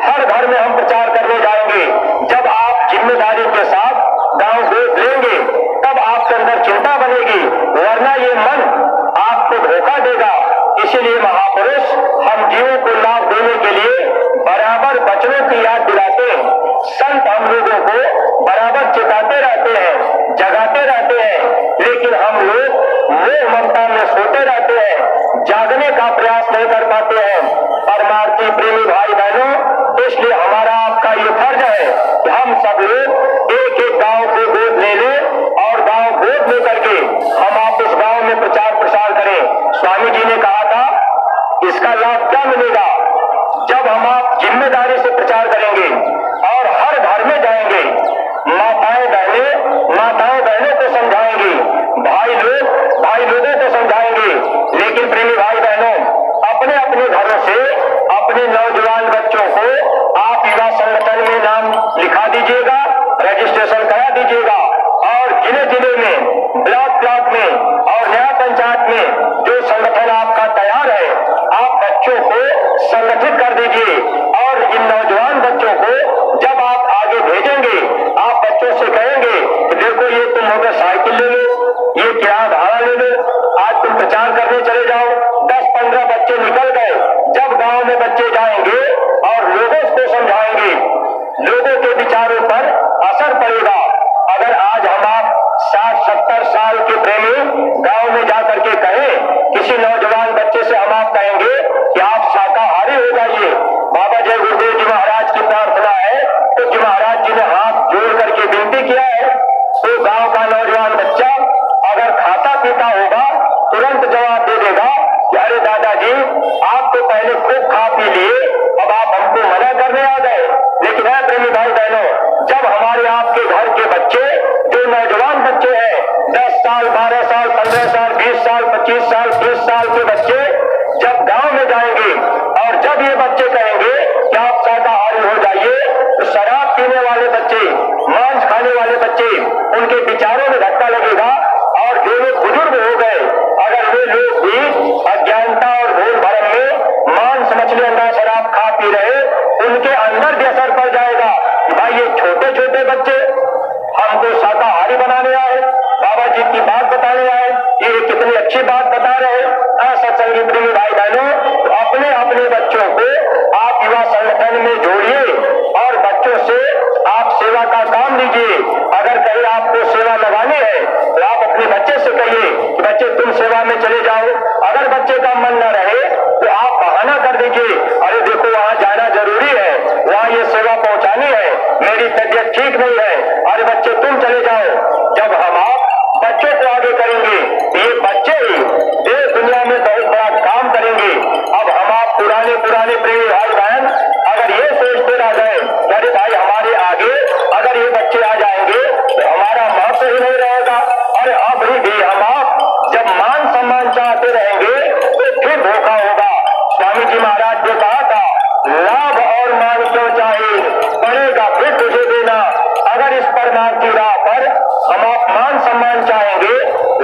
हर घर में हम प्रचार करने जाएंगे। जब आप जिम्मेदारी के साथ गांव गोद लेंगे तब आपके अंदर चिंता बनेगी, वरना ये मन आपको धोखा देगा। इसीलिए महापुरुष हम जीवों को लाभ देने के लिए बराबर वचनों की याद हम लोगों को बराबर चेताते रहते हैं, जगाते रहते हैं, लेकिन हम लोग मोह ममता में सोते रहते हैं, जागने का प्रयास नहीं कर पाते हैं। परमार्थी प्रेमी भाई बहनों, इसलिए हमारा आपका ये फर्ज है कि हम सब लोग एक एक गांव को गोद ले लें और गांव गोद लेकर के हम आप इस गांव में प्रचार प्रसार करें। स्वामी जी ने कहा था, इसका लाभ क्या मिलेगा? जब हम आप जिम्मेदारी से प्रचार करेंगे और हर घर में जाएंगे, माताएं बहनों को समझाएंगे, भाई लोगों को समझाएंगे। लेकिन प्रेमी भाई बहनों, अपने अपने घरों से अपने नौजवान बच्चों को आप युवा संगठन में नाम लिखा दीजिएगा, रजिस्ट्रेशन करा दीजिएगा और जिले जिले में, ब्लॉक में और नया पंचायत में जो संगठन आपका तैयार है, आप बच्चों को संगठित कर दीजिए। और इन नौजवान बच्चों को जब आप आगे भेजेंगे, आप बच्चों से कहेंगे कि देखो ये तुम मोटरसाइकिल ले लो, ये किराया भाड़ा ले लो, आज तुम प्रचार करने चले जाओ। 10-15 बच्चे निकल गए। जब गांव में बच्चे जाएंगे और लोगों को समझाएंगे, लोगों के विचारों पर असर पड़ेगा। अगर आज हम आप 60-70 साल के प्रेमी गांव में जाकर के कहें, किसी नौजवान बच्चे से हम आप कहेंगे कि आप शाकाहारी हो जाइए, बाबा जय गुरुदेव जी महाराज की प्रार्थना है, तो जी महाराज जी ने हाथ जोड़ करके विनती किया है, तो गांव का नौजवान बच्चा अगर खाता पीता होगा तुरंत जवाब दे देगा कि अरे दादाजी आप तो पहले खूब खा पी लिए, अब आप हमको मना करने आ गए। लेकिन है प्रेमी भाई बहनों, जब हमारे आपके घर के बच्चे, जो नौजवान बच्चे हैं, 10 साल, 12 साल, 15 साल, 20 साल, 25 साल, 30 साल के बच्चे जब गांव में जाएंगे और जब ये बच्चे कहेंगे कि आप शाकाहारी हो जाइए, तो शराब पीने वाले बच्चे, मांस खाने वाले बच्चे, उनके विचारों में धक्का लगेगा। और जो लोग बुजुर्ग हो गए, अगर वे लोग भी अज्ञानता और भूल भरम में मांस मछली अंडा शराब खा पी रहे, उनके अंदर भी असर पड़ जाएगा कि भाई ये छोटे छोटे बच्चे हमको शाकाहारी बनाने आए, बाबा जी की बात बताने आए, ये कितनी अच्छी बात बता रहे। सत्संगी प्रेमी भाई बहनों, तो अपने अपने बच्चों को आप युवा संगठन में जोड़िए और बच्चों से आप सेवा का काम लीजिए। अगर कहीं आपको सेवा लगानी है तो आप अपने बच्चे से कहिए कि बच्चे तुम सेवा में चले जाओ। अगर बच्चे का मन न रहे तो आप बहाना कर दीजिए, अरे देखो वहां जाना जरूरी है, वहां ये सेवा पहुंचानी है, मेरी तबीयत ठीक नहीं है, अरे बच्चे तुम चले जाओ। जब हम आप बच्चों को आगे करेंगे, ये बच्चे ही देश दुनिया में बहुत बड़ा काम करेंगे। अब हम आप पुराने प्रेमी भाई बहन अगर ये सोचते रह गए, अरे भाई हमारे आगे अगर ये बच्चे आ जाएंगे तो हमारा महत्व ही नहीं रहेगा। अरे अब भी हम आप जब मान सम्मान चाहते रहेंगे तो फिर धोखा होगा। स्वामी जी महाराज ने कहा था, लाभ और मान क्यों चाहे, पड़ेगा फिर तुझे देना। अगर इस परमार्थी राह पर हम आप मान सम्मान चाहेंगे,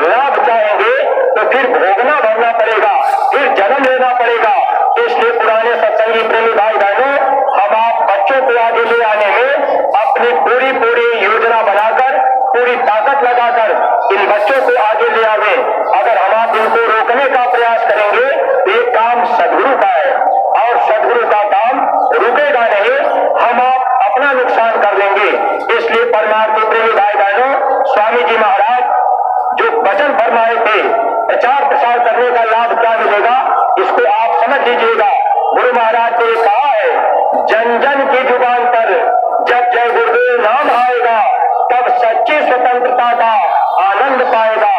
लाभ चाहेंगे, तो फिर भोगना भरना पड़ेगा, फिर जन्म लेना पड़ेगा। इसलिए पुराने सत्संगी प्रेमी भाई बहनों, हम आप बच्चों को आगे ले आने में अपनी पूरी योजना बनाकर, पूरी ताकत लगाकर इन बच्चों को आगे ले आवे। अगर हम आप इनको रोकने का प्रयास करेंगे तो ये काम सदगुरु का है और सदगुरु का काम रुकेगा नहीं, हम आप अपना नुकसान कर लेंगे। इसलिए परमार्थी प्रेमी भाई बहनों, स्वामी जी महाराज जो वचन फरमाए थे, प्रचार प्रसार करने का लाभ क्या मिलेगा, इसको आप समझ लीजिएगा। गुरु महाराज ने कहा है, जन जन की जुबान पर जब जय गुरुदेव नाम आएगा, तब सच्ची स्वतंत्रता का आनंद पाएगा।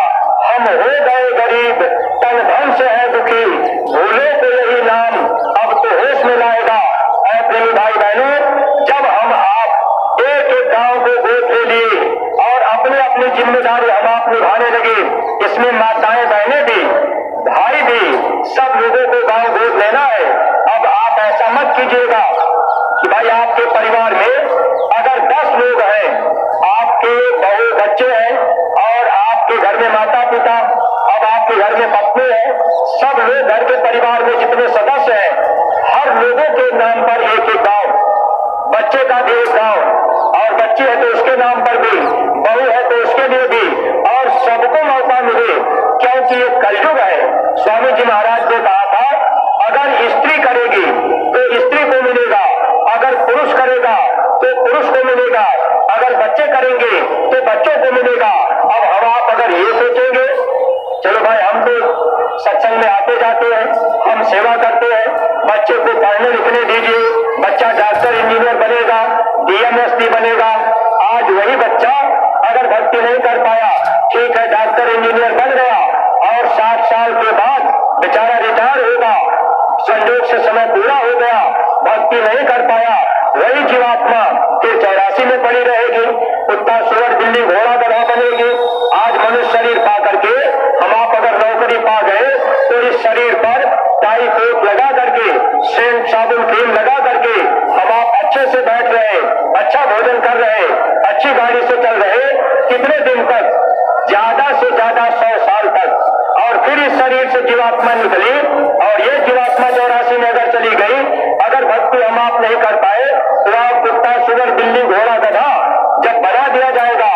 हम हो गए गरीब, तन धन से है दुखी, भूले तो यही नाम अब तो होश में लाएगा। ऐ प्रेमी भाई बहनों, जब हम आप एक एक गांव को गोद ले लिए और अपने अपनी जिम्मेदारी हम आप निभाने लगे, इसमें माताएं बहनें भी, भाई भी, सब लोगों को गांव गोद लेना है। अब आप ऐसा मत कीजिएगा कि भाई आपके परिवार में अगर 10 लोग हैं, आपके बहू बच्चे हैं और आपके घर में माता पिता, अब आपके घर में पत्नी है, सब लोग घर के परिवार में जितने सदस्य हैं, हर लोगों के नाम पर एक एक गांव, बच्चे का भी एक गांव और बच्ची है तो उसके नाम पर भी, बहू है तो उसके लिए भी, और सबको मौका मिले, क्योंकि ये कलयुग है। स्वामी जी महाराज ने कहा था, अगर स्त्री करेगी तो स्त्री को मिलेगा, अगर पुरुष करेगा तो पुरुष को को मिलेगा, अगर बच्चे करेंगे तो बच्चों को मिलेगा। अब हम आप अगर ये सोचेंगे, चलो भाई हम तो सत्संग में आते जाते हैं, हम सेवा करते हैं, बच्चे को पढ़ने लिखने दीजिए, बच्चा डॉक्टर इंजीनियर बनेगा, डीएमएसपी बनेगा। आज वही बच्चा अगर भक्ति नहीं कर पाया, ठीक है डॉक्टर इंजीनियर बन गया और 60 साल के बाद बेचारा रिटायर होगा, संयोग से समय पूरा हो गया, भक्ति नहीं कर पाया, वही जीवात्मा फिर 84 में पड़ी रहेगी, कुत्ता सुअर बिल्ली घोड़ा गधा बनेगी। आज मनुष्य शरीर पा करके हम आप अगर नौकरी पा गए तो इस शरीर पर टाई कोट लगा करके, सेंट साबुन क्रीम लगा करके हम आप अच्छे से बैठ रहे, अच्छा भोजन कर रहे, अच्छी गाड़ी से चल रहे, कितने दिन तक? ज्यादा से ज्यादा 100 साल तक। और फिर इस शरीर से जीवात्मा निकली और ये जीवात्मा 84 में अगर चली गई, अगर भक्ति हम आप नहीं कर पाए तो आप कुत्ता सुअर बिल्ली घोड़ा गधा जब बना दिया जाएगा,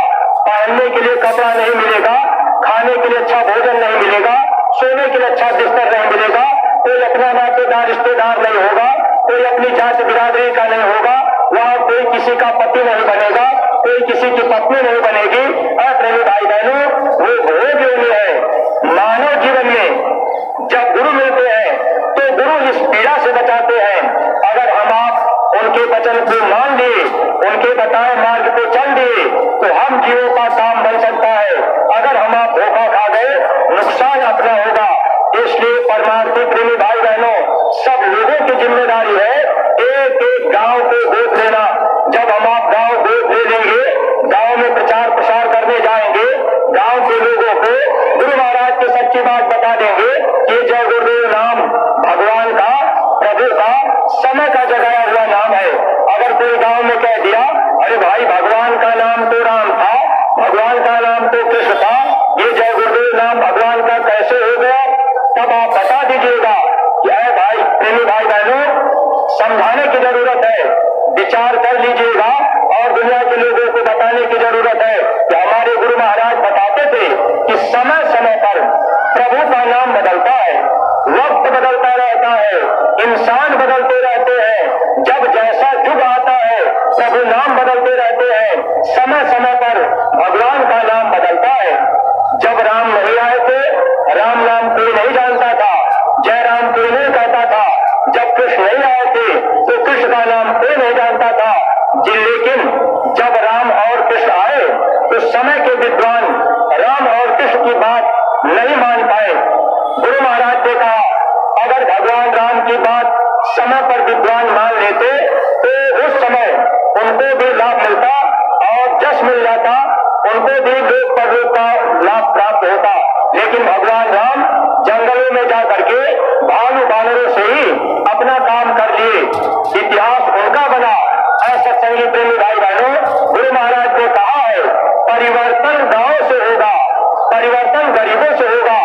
पहनने के लिए कपड़ा नहीं मिलेगा, खाने के लिए अच्छा भोजन नहीं मिलेगा, सोने के लिए अच्छा बिस्तर नहीं मिलेगा, कोई अपना नातेदार रिश्तेदार नहीं होगा, कोई अपनी जाति बिरादरी का नहीं होगा, वहां कोई किसी का पति नहीं बनेगा, कोई किसी की पत्नी नहीं बनेगी। प्रेमी भाई बहनों, वो भोग योनि है। मानव जीवन में जब गुरु मिलते हैं तो गुरु इस पीड़ा से बचाते हैं। अगर हम आप उनके वचन को मान लिए, उनके बताए मार्ग पे चल दिए तो हम जीवों का काम बन सकता है। अगर हम आप धोखा खा गए, नुकसान अपना होगा। इसलिए परमार्थी प्रेमी भाई बहनों, सब लोगों की जिम्मेदारी है एक एक गांव को गोद लेना। जब हम आप गांव गोद ले लेंगे, गांव में प्रचार प्रसार करने जाएंगे, गांव के लोगों को गुरु महाराज की सच्ची बात बता देंगे कि जय गुरुदेव नाम भगवान का, प्रभु का, समय का जगाया हुआ नाम है। अगर कोई गांव में कह दिया अरे भाई भगवान का नाम तो राम था, भगवान का नाम तो कृष्ण था, ये जय गुरुदेव नाम भगवान का कैसे हो गया, तब आप बता दीजिएगा कि अरे भाई प्रेमी भाई बहनों, समझाने की जरूरत है, विचार कर लीजिएगा और दुनिया के लोगों को बताने की जरूरत है कि हमारे गुरु महाराज बताते थे कि समय समय पर प्रभु का नाम बदलता है, वक्त बदलता रहता है, इंसान बदलते रहते हैं। जब जैसा युग आता है प्रभु नाम बदलते रहते हैं, समय समय पर भगवान का नाम बदलता है। जब राम नहीं आए थे, राम नाम कोई नहीं जानता था, जय राम कोई नहीं कहता था। जब कृष्ण नहीं आए थे तो कृष्ण का नाम कोई नहीं जानता था जी। लेकिन जब राम और कृष्ण आए तो समय के विद्वान राम और कृष्ण की बात नहीं मान पाए। गुरु महाराज ने कहा अगर भगवान राम की बात समय पर विद्वान मान लेते तो उस समय उनको भी लाभ मिलता और जस मिल जाता, उनको भी लोक परलोक का लाभ प्राप्त होता। लेकिन भगवान राम जंगलों में जाकर के भालू बानरों से ही अपना काम कर लिए, इतिहास उनका बना। ऐसा संगी प्रेमी भाई बहनों, गुरु महाराज ने कहा है परिवर्तन गांव से होगा, परिवर्तन गरीबों से होगा,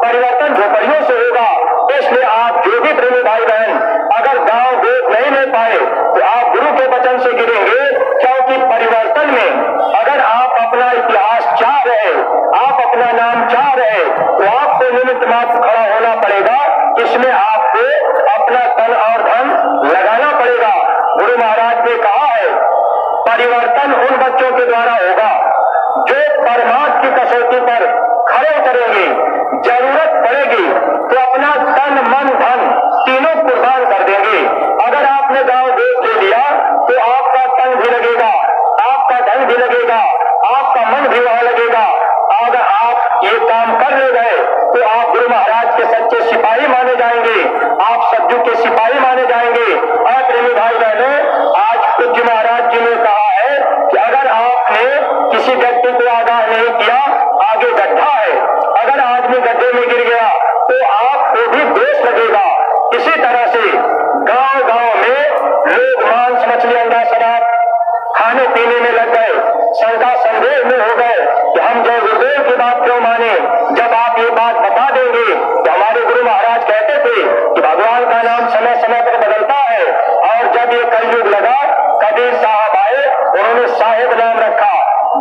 परिवर्तन झोपड़ियों से होगा। इसलिए आप जो भी प्रेमी भाई बहन अगर गांव गोद नहीं ले पाए तो आप गुरु के वचन से गिरेंगे, क्योंकि परिवर्तन में अगर आप अपना इतिहास चाह रहे, आप अपना नाम चाह रहे तो आपको निमित्त मात्र खड़ा होना पड़ेगा। इसमें आपको अपना तन और धन लगाना पड़ेगा। गुरु महाराज ने कहा है परिवर्तन उन बच्चों के द्वारा होगा जो परमात्मा की कसौटी पर खड़े उतरेंगे। जरूरत पड़ेगी तो अपना तन मन धन तीनों कुर्बान कर देंगे। अगर आपने गांव गोद ले लिया तो आपका तन भी लगेगा, आपका धन भी लगेगा, आपका मन भी वहां लगेगा। अगर आप ये काम कर ले गए तो आप गुरु महाराज के सच्चे सिपाही माने जाएंगे, आप सज्जू के सिपाही माने जाएंगे। और प्रेमी भाई बहनों, आज पूज्य महाराज जी ने कहा है कि अगर आपने किसी व्यक्ति को आगाह नहीं किया, आगे गड्ढा है, अगर आदमी गड्ढे में गिर गया तो आपको भी दोष लगेगा। इसी तरह से गांव गांव में लोग मांस मछली अंडा शराब खाने पीने में लग गए, शंका संदेह में हो गए कि हम जय गुरुदेव की बात क्यों माने। जब आप ये बात बता देंगे तो हमारे गुरु महाराज कहते थे कि भगवान का नाम समय समय पर बदलता है। और जब ये कलयुग लगा, कबीर साहब आए, उन्होंने साहिब नाम रखा।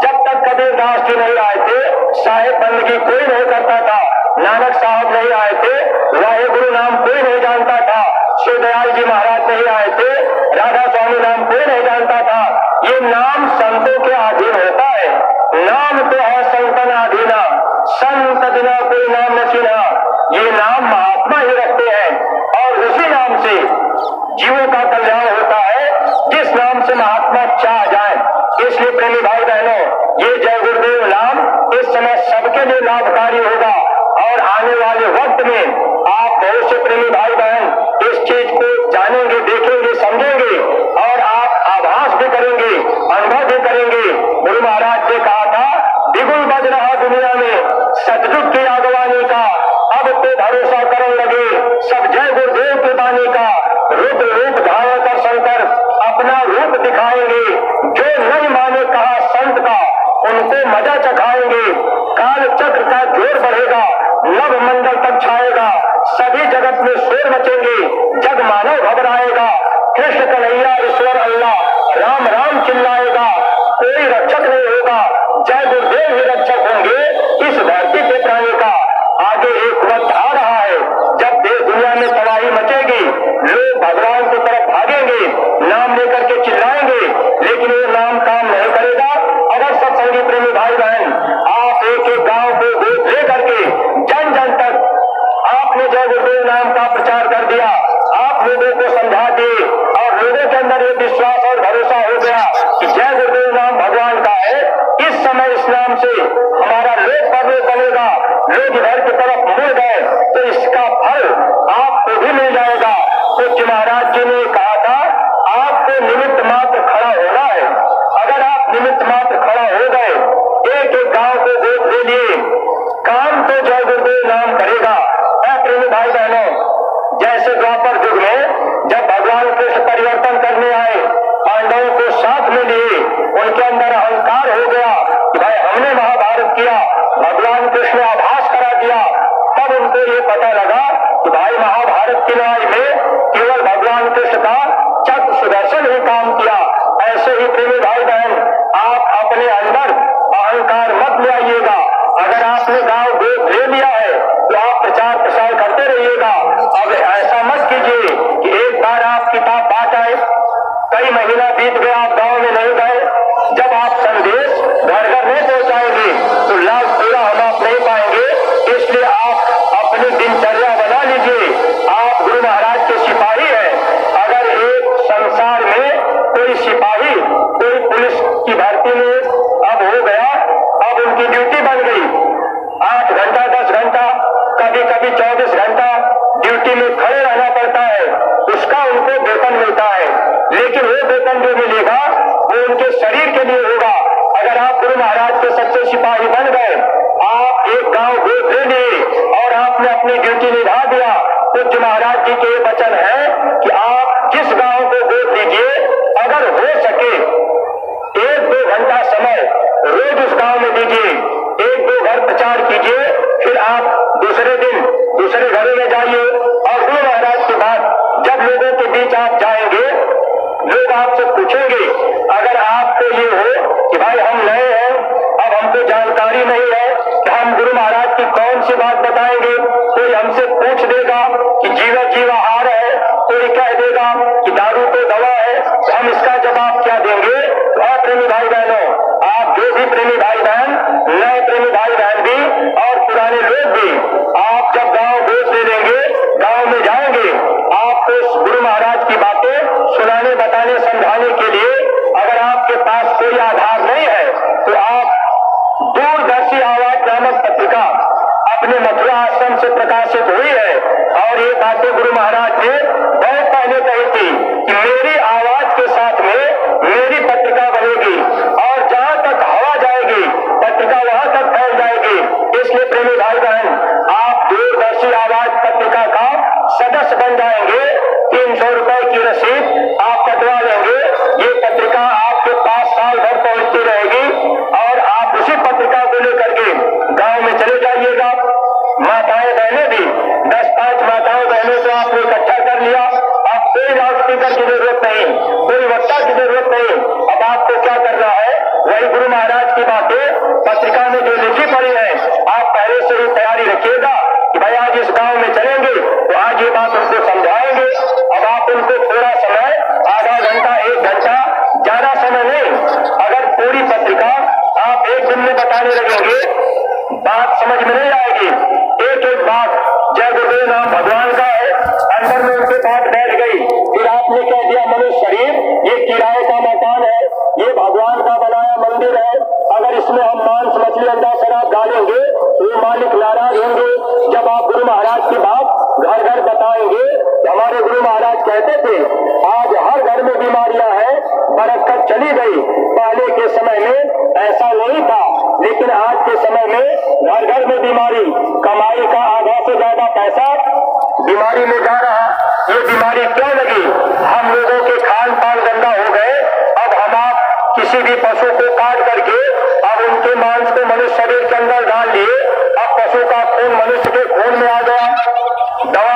जब तक कबीर दास जी नहीं आए थे, साहिब बंदगी कोई नहीं करता था। नानक साहब नहीं आए थे, वाहे गुरु नाम कोई नहीं जानता था। शिवदयाल जी महाराज नहीं आए थे, राधा स्वामी नाम कोई नहीं जानता था। ये नाम नाम संतों के अधीन होता है। नाम तो है संतन अधीना, संत बिना कोई नाम न चिन्हा। ये नाम महात्मा ही रखते हैं और उसी नाम से जीवों का कल्याण होता है, जिस नाम से महात्मा चाह जाए। इसलिए प्रेमी भाई बहनों, ये जय गुरुदेव नाम इस समय सबके लिए लाभकारी होगा और आने वाले वक्त में आप बहुत से प्रेमी भाई बहन इस चीज को जानेंगे, देखेंगे, समझेंगे और आप आभास भी करेंगे, अनुभव भी करेंगे। गुरु महाराज ने कहा था, बिगुल बज रहा दुनिया में सतयुग की आगवानी का, अब तो भरोसा करने लगे सब जय गुरुदेव की वाणी का। रुद्र रूप धारण कर शंकर अपना रूप दिखाएंगे, जो नहीं माने कहा संत का उनको मजा चखाएंगे। काल चक्र का जोर बढ़ेगा, नव मंडल तक छाएगा, सभी जगत में शोर मचेंगे, जग मानव घबराएगा। कृष्ण कन्हैया ईश्वर अल्लाह राम राम चिल्लाएगा, कोई रक्षक नहीं होगा, जय गुरुदेव ही रक्षक होंगे इस धरती के प्राणी का। आगे एक वक्त आ रहा है जब देश दुनिया में तबाही मचेगी, लोग भगवान की तरफ भागेंगे, नाम लेकर के चिल्लाएंगे, लेकिन वो नाम काम नहीं करेगा। अगर सत्संगी प्रेमी भाई बहन आप एक एक गांव को गोद ले करके जन जन तक आपने जय गुरुदेव नाम का प्रचार कर दिया, आप लोगों को समझा दिए और लोगों के अंदर ये विश्वास और भरोसा हो गया कि जय गुरुदेव नाम भगवान का है। इस समय इस नाम से हमारा लोक परलोक बनेगा, लोग इधर की तरफ मुड़ गए तो इसका फल आपको भी मिल जाएगा। पूज्य महाराज जी ने कहा था, आपको निमित्त मात्र खड़ा होना है। अगर आप निमित्त मात्र खड़ा हो गए, एक एक गांव को गोद ले लिए, काम तो जय गुरुदेव नाम करेगा। प्रेमी भाई बहनों, जैसे द्वापर युग में जब भगवान कृष्ण परिवर्तन करने आए, पांडवों को साथ में लिए, उनके अंदर अहंकार हो गया कि भाई हमने महाभारत किया, भगवान कृष्ण ने आभास करा दिया। तब उनको ये पता लगा कि भाई महाभारत की लड़ाई में केवल भगवान कृष्ण का चक्र सुदर्शन ही काम किया। ऐसे ही प्रेमी भाई बहन, आप अपने अंदर अहंकार मत ले आइएगा। अगर आपने गांव गोद ले लिया है तो आप प्रचार प्रसार करते रहिएगा। अब ऐसा मत कीजिए कि एक बार आप किताब बांट आए, कई महीना बीत गया, आप गांव में नहीं गए। जब आप संदेश घर घर नहीं पहुंचाएंगे तो लाभ पूरा हम आप नहीं पाएंगे। इसलिए आप अपनी दिनचर्या बना लीजिए। आप गुरु महाराज के सिपाही हैं। अगर एक संसार में कोई सिपाही कोई पुलिस की भर्ती में अब हो गया, अब उनकी ड्यूटी बन गई 8 घंटा 10 घंटा, कभी कभी 24 घंटा ड्यूटी में खड़े रहना पड़ता है, उसका उनको वेतन मिलता है। लेकिन वो वेतन जो मिलेगा वो उनके शरीर के लिए होगा। अगर आप गुरु महाराज के सच्चे सिपाही बन गए, आप एक गांव गोद ले लिए और आपने अपनी ड्यूटी निभा दिया। पूज्य महाराज जी के वचन है कि आप जिस गांव को गोद लीजिए, अगर हो सके 1-2 घंटा समय रोज उस गांव में दीजिए, 1-2 घर प्रचार कीजिए, फिर आप दूसरे दिन दूसरे घरों में जाइए और गुरु महाराज के बाद जब लोगों के बीच आप जाएंगे, लोग आपसे पूछेंगे। अगर आपको ये हो कि भाई हम नए हैं, अब हमको जानकारी नहीं है कि हम गुरु महाराज की कौन सी बात बताएंगे, कोई हमसे पूछ देगा कि जीवा जीवाहार है, कोई कह देगा कि दारू तो दवा है, तो हम इसका जवाब क्या देंगे। और प्रेमी भाई बहनों, आप जो भी प्रेमी भाई बहन, नए प्रेमी भाई बहन भी और पुराने लोग भी, आप जब गांव गोद ले लेंगे, गांव में जाएंगे, आपको गुरु महाराज की बातें सुनाने बताने समझाने के लिए अगर आपके पास कोई आधार नहीं है तो आप दूरदर्शी आवाज नामक पत्रिका अपने मथुरा आश्रम से प्रकाशित हुई है और ये बातें गुरु महाराज ने बहुत पहले कही थी कि मेरी आवाज के साथ में मेरी पत्रिका बनेगी और जहां तक हवा जाएगी पत्रिका वहां तक फैल जाएगी। इसलिए प्रेमी भाई बहन, आप दूरदर्शी आवाज पत्रिका का सदस्य बन जाएंगे। 300 रुपए की रसीद आप कटवा लेंगे, ये पत्रिका आपके पास साल भर पहुंचती रहेगी और आप उसी पत्रिका को लेकर के गांव में चले जाइएगा। माताएं बहनें भी 10-5 माताओं बहनों को आपने इकट्ठा कर लिया। अब कोई लाउड स्पीकर की जरूरत नहीं, कोई वक्ता की जरूरत नहीं। अब आपको क्या करना है, वही गुरु महाराज की बातें पत्रिका में जो लिखी पड़ी है, आप पहले से ही तैयारी रखिएगा कि भाई आज इस गांव में चलेंगे तो आज ये बात उनको समझाएंगे। अब आप उनको थोड़ा समय, आधा घंटा 1 घंटा, ज्यादा समय नहीं, अगर बात समझ में नहीं आएगी। एक एक बात जय गुरुदेव नाम भगवान का है, अंदर में उनके बात बैठ गई। फिर आपने कह दिया मनुष्य शरीर ये किराए का मकान है, ये भगवान का बनाया मंदिर है, अगर इसमें हम मांस मछली अंडा शराब डालेंगे तो मालिक नाराज होंगे। जब आप गुरु महाराज की बात घर घर बताएंगे, हमारे गुरु महाराज कहते थे आज हर घर में बीमारियां हैं, बरकत चली गई। पहले के समय में ऐसा नहीं था, लेकिन आज के समय में घर घर में बीमारी, कमाई का आधा से ज्यादा पैसा बीमारी में जा रहा। ये बीमारी क्यों लगी? हम लोगों के खान पान गंदा हो गए। अब हम आप किसी भी पशु को काट करके अब उनके मांस को मनुष्य शरीर के अंदर डाल लिए। अब पशु का खून मनुष्य के खून में आ गया। दवा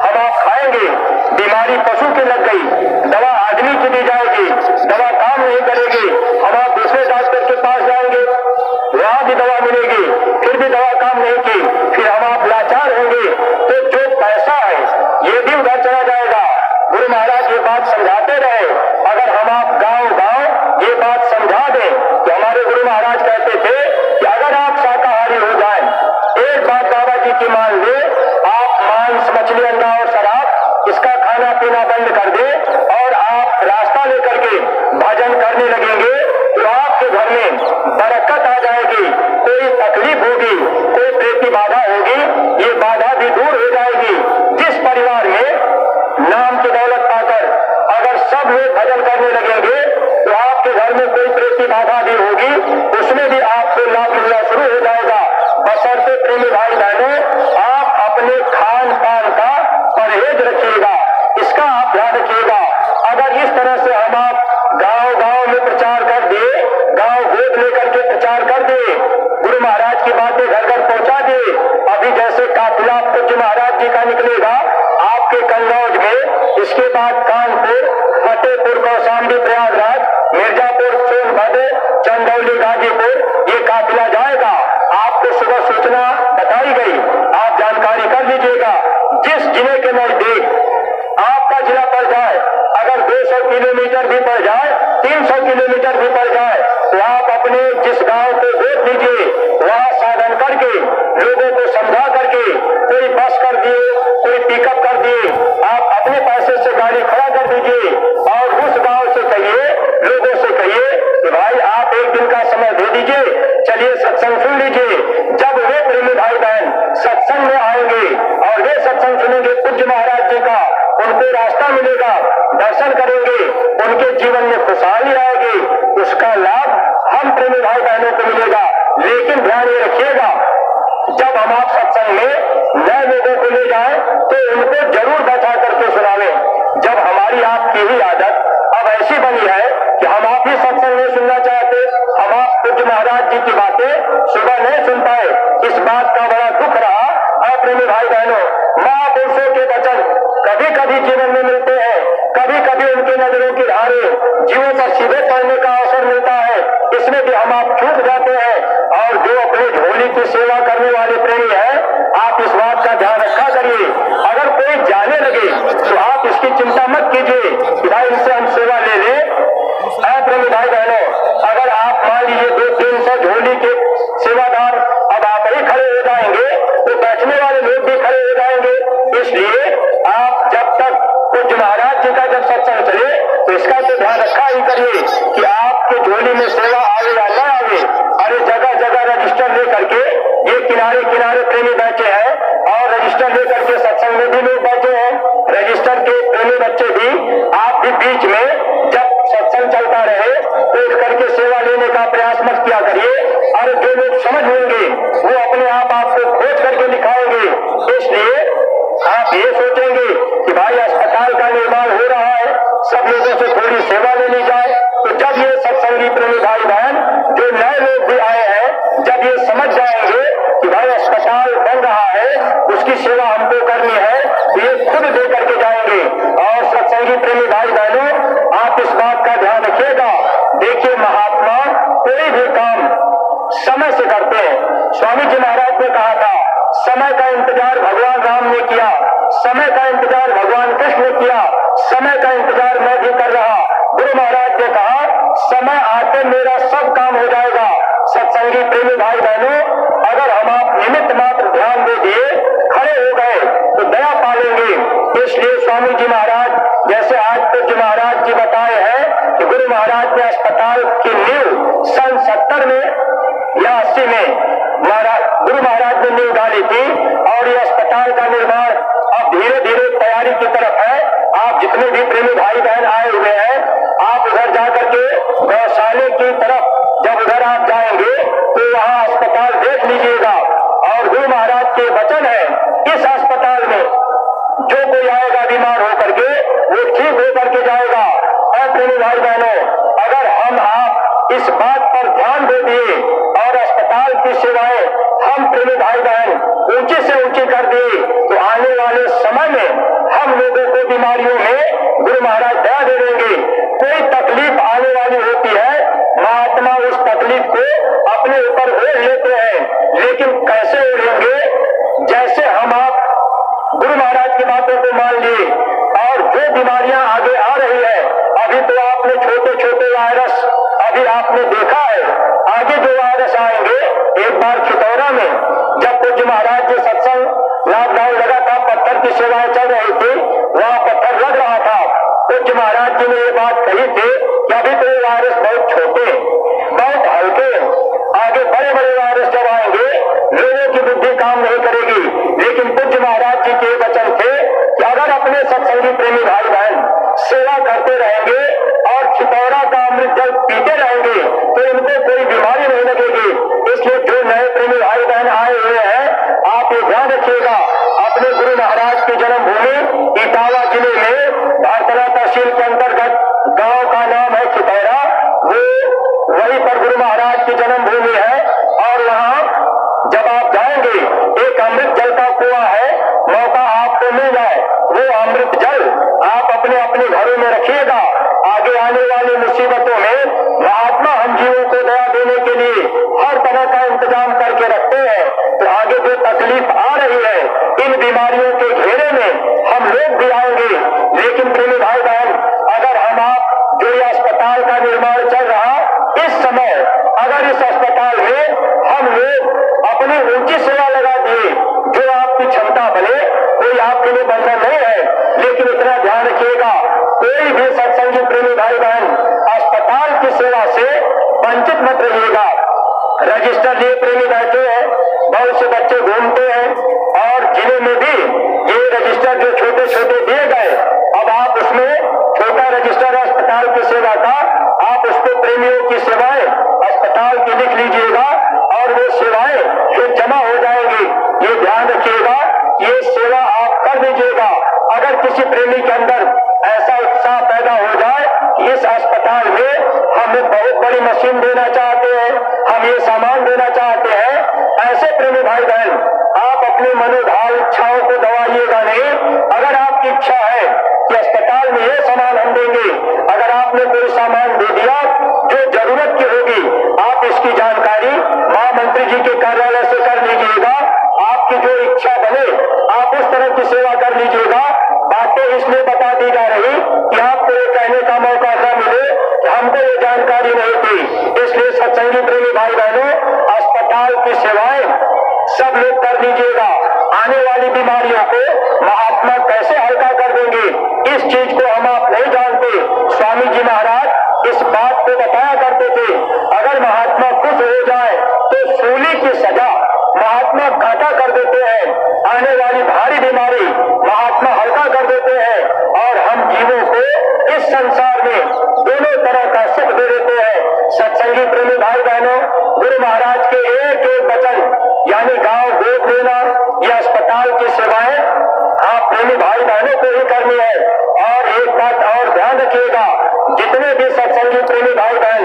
हम आप खाएंगे, बीमारी पशु की लग गई, दवा आदमी की दी जाएगी, दवा काम नहीं करेगी। हम आप दूसरे डॉक्टर के पास जाएंगे, वहां भी दवा मिलेगी, फिर भी दवा काम नहीं की, फिर हम आप लाचार होंगे। तो जो पैसा है ये भी उधर चला जाएगा। गुरु महाराज ये बात समझाते रहे। अगर हम आप गांव गांव ये बात समझा दें कि हमारे गुरु महाराज कहते थे कि अगर आप शाकाहारी हो जाए, एक बात बाबा जी की मान ले, आप मांस मछली अंडा और शराब इसका खाना पीना बंद कर दे और आप रास्ता लेकर के भजन करने लगेंगे तो आपके घर में बरकत आ जाएगी। कोई तकलीफ होगी, कोई प्रेती बाधा होगी, ये बाधा भी दूर हो जाएगी। जिस परिवार में नाम की दौलत पाकर अगर सब लोग भजन करने लगेंगे तो आपके घर में कोई प्रेती बाधा भी होगी, उसमें भी आपको लाभ मिलना शुरू हो जाएगा। बशर्ते प्रेमी भाई बहनों आप अपने खान पान का परहेज रखिएगा, इसका आप ध्यान रखिएगा। अगर इस तरह से हम आप गांव गांव में प्रचार कर दिए, गांव गोद लेकर के प्रचार कर दिए, गुरु महाराज की बातें घर घर पहुंचा दिए। अभी जैसे काफिला पूज्य महाराज जी का निकलेगा आपके कन्नौज में, इसके बाद कानपुर, फतेहपुर, कौशाम्बी, प्रयागराज, मिर्जापुर, सोनभद्र, चंदौली, गाजीपुर, ये काफिला जाएगा। आपको सुबह सूचना बताई गई, आप जानकारी कर लीजिएगा। जिस जिले के नजदीक आपका जिला पड़ जाए, अगर 200 किलोमीटर भी पड़ जाए, 300 किलोमीटर भी पड़ जाए, तो आप अपने जिस गांव को गोद लीजिए, वहां साधन करके लोगों को समझा करके, कोई बस कर दिए, कोई पिकअप कर दिए, आप अपने पैसे से गाड़ी खड़ा कर दीजिए और उस गांव से कहिए, लोगों से कहिए कि भाई आप एक दिन का समय दे दीजिए, चलिए सत्संग सुन लीजिए। जब वे प्रेमी भाई बहन सत्संग में आएंगे और वे सत्संग सुनेंगे पूज्य महाराज जी का, उनको रास्ता मिलेगा, दर्शन करेंगे, उनके जीवन में खुशहाली आएगी, उसका लाभ हम प्रेमी भाई बहनों को मिलेगा। लेकिन ध्यान ये रखिएगा, जब हम आप सत्संग में नए लोगों को ले जाएं तो उनको जरूर बैठा करके सुनावें। जब हमारी आपकी ही आदत अब ऐसी बनी है कि हम आप ही सत्संग नहीं सुनना चाहते, हम आप पूज्य महाराज जी की बातें सुबह नहीं सुन पाए, इस बात का बड़ा दुख रहा। प्रेमी भाई बहनों, महापुरुषों के वचन कभी कभी जीवन में मिलते हैं, कभी कभी उनके नजरों की धारे जीवों पर सीधे पड़ने का अवसर मिलता है, इसमें भी हम आप चूक जाते हैं। और जो अपने झोली की सेवा करने वाले प्रेमी हैं, आप इस बात का ध्यान रखा करिए। अगर कोई जाने लगे तो आप इसकी चिंता मत कीजिए कि भाई इनसे हम सेवा ले लें। प्रेमी भाई बहनों, अगर आप मान लीजिए 200-300 झोली के सेवादार अब आप ही खड़े हो जाएंगे तो बैठने वाले लोग भी खड़े हो जाएंगे। इसलिए आप जब तक पूज्य महाराज जी का जब सत्संग चले तो इसका तो ध्यान रखा ही करिए कि आपके झोली में सेवा आवे या न आवे। अरे जगह जगह रजिस्टर लेकर के ये किनारे किनारे प्रेमी बैठे हैं और रजिस्टर लेकर के सत्संग में भी लोग बैठे हैं। रजिस्टर के प्रेमी बच्चे भी आप भी बीच में जब सत्संग चलता रहे तो उठ करके सेवा लेने का प्रयास मत किया करिए। और जो लोग समझ लेंगे वो अपने आप आपको खोज करके दिखाएंगे। इसलिए आप ये सोचेंगे कि भाई अस्पताल का निर्माण हो रहा है, सब लोगों से थोड़ी सेवा ले ली जाए। तो जब ये सत्संगी प्रेमी भाई बहन जो नए लोग भी आए हैं, जब ये समझ जाएंगे कि भाई अस्पताल बन रहा है, उसकी सेवा हमको करनी है, तो ये खुद दे करके जाएंगे। और सत्संगी प्रेमी भाई बहनों, आप इस बात का ध्यान रखिएगा। देखिए, महात्मा कोई भी काम समय से करते हैं। स्वामी जी महाराज ने कहा था, समय का इंतजार भगवान राम ने किया, समय का इंतजार भगवान कृष्ण ने किया, समय का इंतजार मैं भी कर रहा। गुरु महाराज ने कहा, समय आते मेरा सब काम हो जाएगा। सत्संग सत्संगी प्रेमी भाई बहनों, अगर हम आप निमित्त मात्र ध्यान दे दिए, खड़े हो गए तो दया पालेंगे। इसलिए स्वामी जी महाराज जैसे आज पूज्य महाराज जी बताए हैं कि गुरु महाराज ने अस्पताल की नींव सन 70 में या 80 में गुरु महाराज ने नींव डाली थी और ये अस्पताल का निर्माण अब धीरे धीरे तैयारी की तरफ है। आप जितने भी प्रेमी भाई बहन आए हुए हैं, आप उधर जाकर के गौशाले की तरफ जब उधर आप जाएंगे तो वहाँ अस्पताल देख लीजिएगा। और गुरु महाराज के वचन है, इस अस्पताल में जो कोई आएगा बीमार होकर के वो ठीक होकर के जाएगा। और प्रेमी भाई बहनों, अगर हम आप इस बात पर ध्यान दे दिए और अस्पताल की सेवाएं हम प्रेमी भाई बहन ऊंची से ऊंची कर दिए तो आने वाले समय में हम लोगों को बीमारियों में गुरु महाराज दया दे देंगे। कोई तकलीफ आने वाली होती है, महात्मा उस तकलीफ को अपने ऊपर ओढ़ लेते हैं, लेकिन कैसे ओढ़ेंगे? जैसे हम आप गुरु महाराज की बातों को मान लिए और जो बीमारियां आगे आ रही है, अभी तो आपने छोटे छोटे वायरस अभी आपने देखा है, आगे जो वायरस आएंगे, एक बार चितौरा में जब पूज्य महाराज जी सत्संग लॉकडाउन लगा था, पत्थर की सेवाएं चल रही थी, वहां पत्थर लग रहा था। पूज्य महाराज जी ने ये बात कही थी कि अभी तो ये वायरस बहुत छोटे, बहुत हल्के, आगे बड़े बड़े वायरस जब आएंगे लोगों की बुद्धि काम नहीं करेगी। लेकिन पूज्य महाराज जी के वचन थे कि अगर अपने सत्संगी प्रेमी भाई बहन सेवा करते रहेंगे और चितौरा का अमृत जल पीते रहेंगे तो इनको कोई बीमारी नहीं लगेगी। इसलिए जो नए प्रेमी भाई बहन आए हुए हैं, आप ये ध्यान रखिएगा, अपने गुरु महाराज की जन्मभूमि इटावा जिले में भारतला तहसील के अंतर्गत गांव का नाम है चितौरा, वो वहीं पर गुरु महाराज की जन्मभूमि है। और वहां जब आप जाएंगे, एक अमृत जल का कुआं है, मौका आपको मिल जाए वो अमृत जल आप अपने अपने घरों में रखिएगा। आगे आने वाली मुसीबतों में महात्मा हम जीवों को दया देने के लिए हर तरह का इंतजाम करके रखते हैं। तो आगे जो तकलीफ आ रही है, इन बीमारियों के घेरे में हम लोग भी आएंगे। लेकिन प्रेमी भाई बहन, अगर हम आप जो ये अस्पताल का निर्माण चल रहा, इस समय अगर इस अस्पताल में हम लोग अपनी ऊंची सेवा लगा दिए, जो आपकी क्षमता बने, कोई आपके लिए बंधन नहीं है। लेकिन इतना ध्यान रखिएगा, कोई भी सत्संगी प्रेमी भाई बहन अस्पताल की सेवा से वंचित मत रहिएगा। रजिस्टर लिए प्रेमी बैठे हैं, बहुत से बच्चे घूमते हैं और जिले में भी ये रजिस्टर जो छोटे छोटे दिए गए, अब आप उसमें छोटा रजिस्टर अस्पताल की सेवा का, आप उसको प्रेमियों की सेवाएं अस्पताल की लिख लीजिएगा और वो सेवाएं फिर जमा हो जाएंगी। ये ध्यान रखिएगा, ये सेवा आप कर दीजिएगा। अगर किसी प्रेमी के अंदर ऐसा उत्साह पैदा हो जाए कि इस अस्पताल में हम एक बहुत बड़ी मशीन देना चाहते हैं, हम ये सामान देना चाहते हैं, ऐसे प्रेमी भाई बहन आप अपनी मनोभाव इच्छाओं को दबाइएगा नहीं। अगर आपकी इच्छा है कि अस्पताल में ये सामान हम देंगे, अगर आपने कोई सामान दे दिया जो जरूरत की होगी, आप इसकी जानकारी महामंत्री जी के कार्यालय से कर लीजिएगा। आपकी जो इच्छा बने आप उस तरह की सेवा कर लीजिएगा। बातें इसलिए बता दी जा रही कि आपको ये कहने का मौका न मिले कि हमको ये जानकारी नहीं थी। इसलिए सत्संगी प्रेमी भाई बहनों, अस्पताल की सेवाएं सब लोग कर लीजिएगा। आने वाली बीमारियों को महात्मा कैसे हल्का कर देंगे, इस चीज को हम आप नहीं जानते। स्वामी जी महाराज इस बात को बताया करते थे, अगर महात्मा खुश हो जाए तो सूली की सजा महात्मा घाटा कर देते हैं, आने वाली भारी बीमारी महात्मा हल्का कर देते हैं और हम जीवों को इस संसार में दोनों तरह का सुख दे देते हैं। सत्संगी प्रेमी भाई बहनों, गुरु महाराज के एक एक वचन, यानी गांव गोद लेना, ये अस्पताल की सेवाएं आप प्रेमी भाई बहनों को ही करनी है। और एक बात और ध्यान रखिएगा, जितने भी सत्संगी प्रेमी भाई बहन,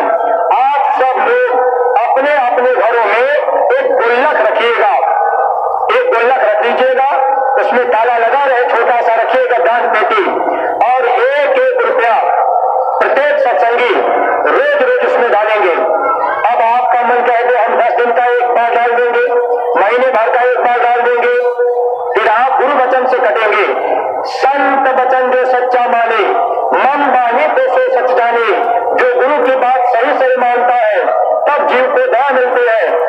आप सब लोग अपने अपने घरों में एक गुल्लक रखिएगा, एक गुल्लक रख लीजिएगा, उसमें ताला लगा रहे, छोटा सा रखिएगा दान पेटी, और एक एक रुपया प्रत्येक सत्संगी रोज रोज उसमें डालेंगे। अब आपका मन कह दे हम 10 दिन का एक बार डाल देंगे, महीने भर का एक बार डाल देंगे, फिर आप गुरु वचन से कटेंगे। संत वचन जो सच्चा माने, मन बानी तो सो सच जाने। जो गुरु की बात सही सही मानता है तब जीव को दया मिलती है।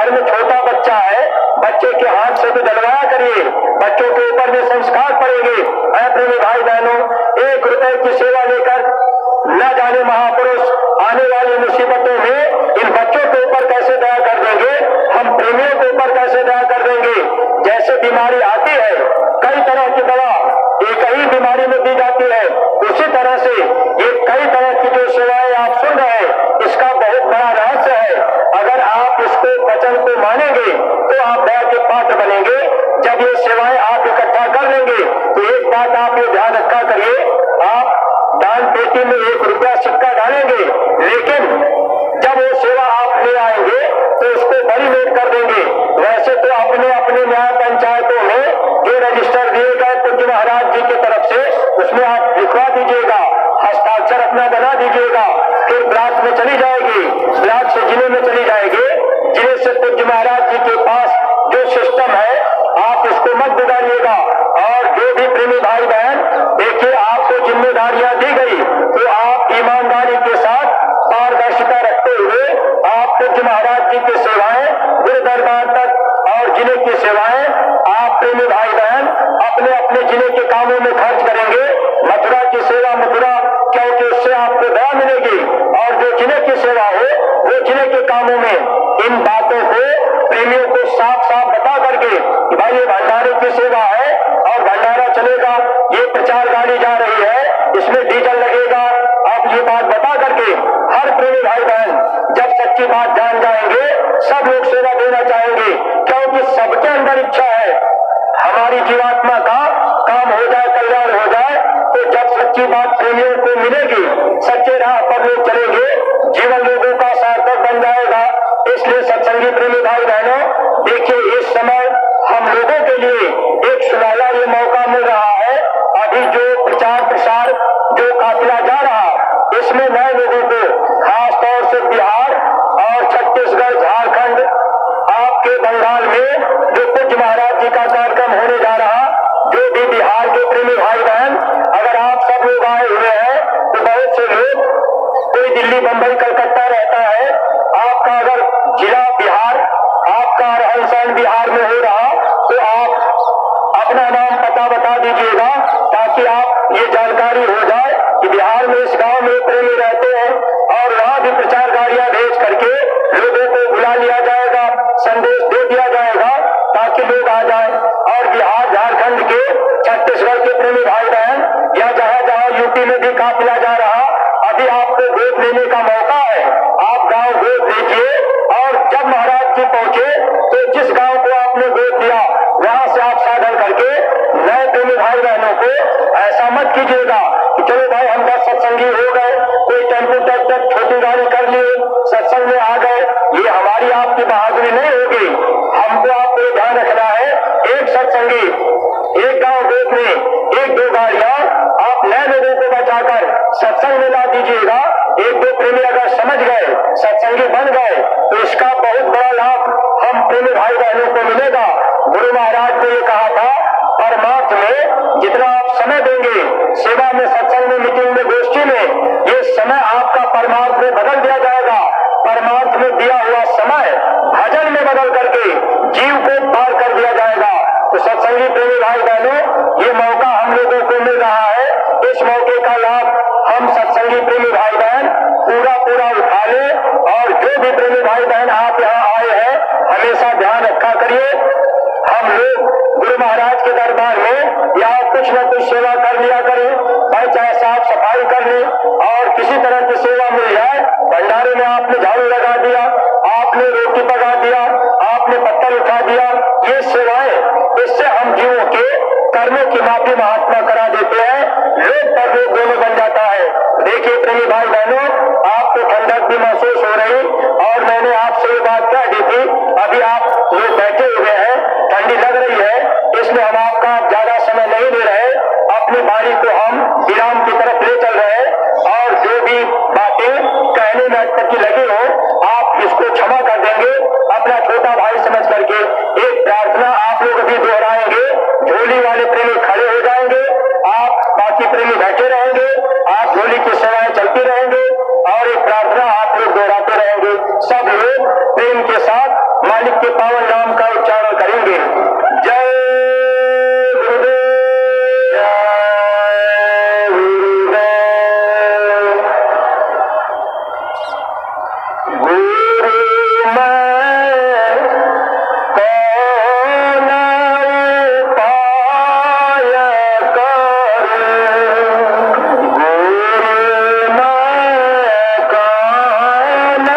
घर में छोटा बच्चा है, बच्चे के हाथ से भी डलवाया करिए, बच्चों के ऊपर भी संस्कार पड़ेंगे। प्रेमी भाई बहनों, 1 रुपए की सेवा लेकर न जाने महापुरुष आने वाली मुसीबतों में इन बच्चों के ऊपर कैसे दया कर देंगे, हम प्रेमियों के ऊपर कैसे दया कर देंगे। जैसे बीमारी आती है, कई तरह की दवा एक ही बीमारी में दी जाती है, उसी तरह से ये कई तरह की जो सेवाएं आप सुन रहे हैं, इसका बहुत बड़ा रहस्य है। अगर आप इसको वचन को मानेंगे तो आप दया के पात्र बनेंगे। जब ये सेवाएं आप इकट्ठा कर लेंगे तो एक बात आप ये ध्यान रखा करिए, आप दान पेटी में 1 रुपया सिक्का डालेंगे, लेकिन जब वो सेवा आप ले आएंगे तो उसको बड़ी नोट कर देंगे। वैसे तो अपने अपने न्याय पंचायतों में जो रजिस्टर दिए गए पूज्य महाराज जी की तरफ से, उसमें आप लिखवा दीजिएगा, हस्ताक्षर अपना बना दीजिएगा, फिर ब्लॉक में चली जाएगी, ब्लॉक से जिले में चली जाएगी, जिले से पूज्य महाराज जी के पास जो सिस्टम है आप इसको मत बिगाड़िएगा। और जो भी प्रेमी भाई बहन, देखिए आपको जिम्मेदारियां दी गई तो आप ईमानदारी के साथ पारदर्शिता रखते हुए आप पूज्य महाराज जी की सेवाएं गुरु दरबार तक और जिले की सेवाएं आप प्रेमी भाई बहन अपने अपने जिले के कामों में खर्च करेंगे। मथुरा की सेवा मथुरा, क्योंकि उससे आपको दया मिलेगी, और जो जिले की सेवा हो वो जिले के कामों में। इन बातों को प्रेमियों को साफ साफ बता करके कि भाई ये भंडारे की सेवा है और भंडारा चलेगा, ये प्रचार गाड़ी जा रही है, इसमें डीजल लगेगा, आप ये बात बता करके हर प्रेमी भाई बहन जब सच्ची बात जान जाएंगे सब लोग सेवा देना चाहेंगे, क्योंकि सबके अंदर इच्छा है हमारी जीवात्मा का काम हो जाए, कल्याण हो जाए। तो जब सच्ची बात प्रेमियों को मिलेगी, सच्चे राह पर लोग चलेंगे, जीवन लोगों का सार्थक बन जाएगा। इसलिए सत्संगी प्रेमी भाई बहनों, देखिए इस समय हम लोगों के लिए एक सुनहरा ये मौका मिल रहा है। अभी जो प्रचार प्रसार जो काफिला जा रहा, इसमें नए लोगों को खास तौर से बिहार और छत्तीसगढ़, झारखंड, आपके बंगाल में जो पूज्य महाराज जी का कार्यक्रम होने जा रहा, जो भी बिहार के प्रेमी भाई बहन अगर आप सब लोग आए हुए हैं तो बहुत से लोग, कोई दिल्ली, बंबई, कलकत्ता रहता है, आपका अगर जिला बिहार, आपका रहन सहन बिहार में हो रहा तो आप अपना नाम पता बता दीजिएगा, ताकि आप ये जानकारी हो जाए कि बिहार में इस गांव में प्रेमी रहते हैं, और वहां भी प्रचार गाड़ियां भेज करके लोगों को बुला लिया जाएगा, संदेश दे दिया जाएगा ताकि लोग आ जाए। और बिहार, झारखंड के, छत्तीसगढ़ के प्रेमी भाई बहन या जहां जहां यूपी में भी काफिला जा रहा, अभी आपको गोद लेने का मौका है। आप गांव गोद लीजिए, और जब महाराज जी पहुंचे तो जिस गांव को आपने गोद दिया वहां से आप साधन करके नए प्रेमी भाई बहनों को ऐसा मत कीजिएगा कि चलो भाई हम 10 सत्संगी हो गए, कोई टेम्पो ट्रैक्टर छोटी गाड़ी कर लिए, सत्संग में आ गए, ये हमारी आपकी बहादुरी नहीं होगी। हमको आपको ध्यान रखना है, एक सत्संगी, एक गांव गोद में 1-2 गाड़ियां आप नए लोगों को बचाकर सत्संग में ला दीजिएगा। 1-2 प्रेमी अगर समझ गए, सत्संगी बन गए, तो इसका बहुत बड़ा लाभ हम प्रेमी भाई बहनों को मिलेगा। गुरु महाराज ने ये कहा था, परमार्थ में जितना आप समय देंगे, सेवा में, सत्संग में, मीटिंग में, गोष्ठी में, ये समय आपका परमार्थ में बदल दिया जाएगा। परमार्थ में दिया हुआ समय भजन में बदल करके जीव को पार कर दिया जाएगा। तो सत्संगी प्रेमी भाई बहनों, ये मौका हम लोगों को मिल रहा है, इस मौके का लाभ हम सत्संगी प्रेमी भाई बहन पूरा उठा ले। और जो भी प्रेमी भाई बहन आप यहाँ आए हैं, हमेशा ध्यान रखा करिए, हम लोग गुरु महाराज के दरबार में यहाँ कुछ न कुछ सेवा कर लिया करें, भाई चाहे साफ सफाई कर ले, और किसी तरह की सेवा मिल जाए। भंडारे में आपने झाड़ू लगा दिया, आपने रोटी पका दिया, आपने पत्तल उठा दिया, ये सेवाएं, इससे हम जीवों के कर्मों की माफी महात्मा करा देते हैं, लोग पर लोग दोनों बन जाता है। देखिए प्रेमी भाई बहनों, आपको ठंडक भी महसूस हो रही, और मैंने आपसे ये बात कह दी थी, अभी आप लोग बैठे हुए हैं, ठंडी लग रही है, इसलिए हम आपका ज्यादा समय नहीं ले रहे, अपनी बारी को हम विराम की तरफ ले चल रहे हैं। और जो भी बातें कहने में अटकी लगी हो, आप इसको क्षमा कर देंगे, अपना छोटा भाई समझ करके। एक प्रार्थना आप लोग अभी दोहराएंगे, झोली वाले प्रेमी खड़े हो जाएंगे, आप बाकी प्रेमी बैठे रहेंगे, आप झोली की सेवाएं चलती रहेंगे, और एक प्रार्थना आप लोग दोहराते रहेंगे। सब लोग प्रेम के साथ मालिक मालिक के पावन नाम का उच्चारण करेंगे। जय गुरुदेव, जय गुरुदेव। गुरु मैं कौन उपाय करूं, गुरु मैं कौन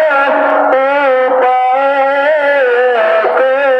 उपाय करूं।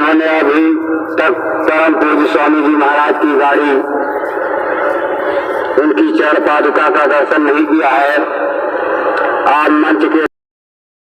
जिन्होंने अभी तक परम पूज्य स्वामी जी महाराज की गाड़ी, उनकी चरण पादुका का दर्शन नहीं किया है, आप मंच के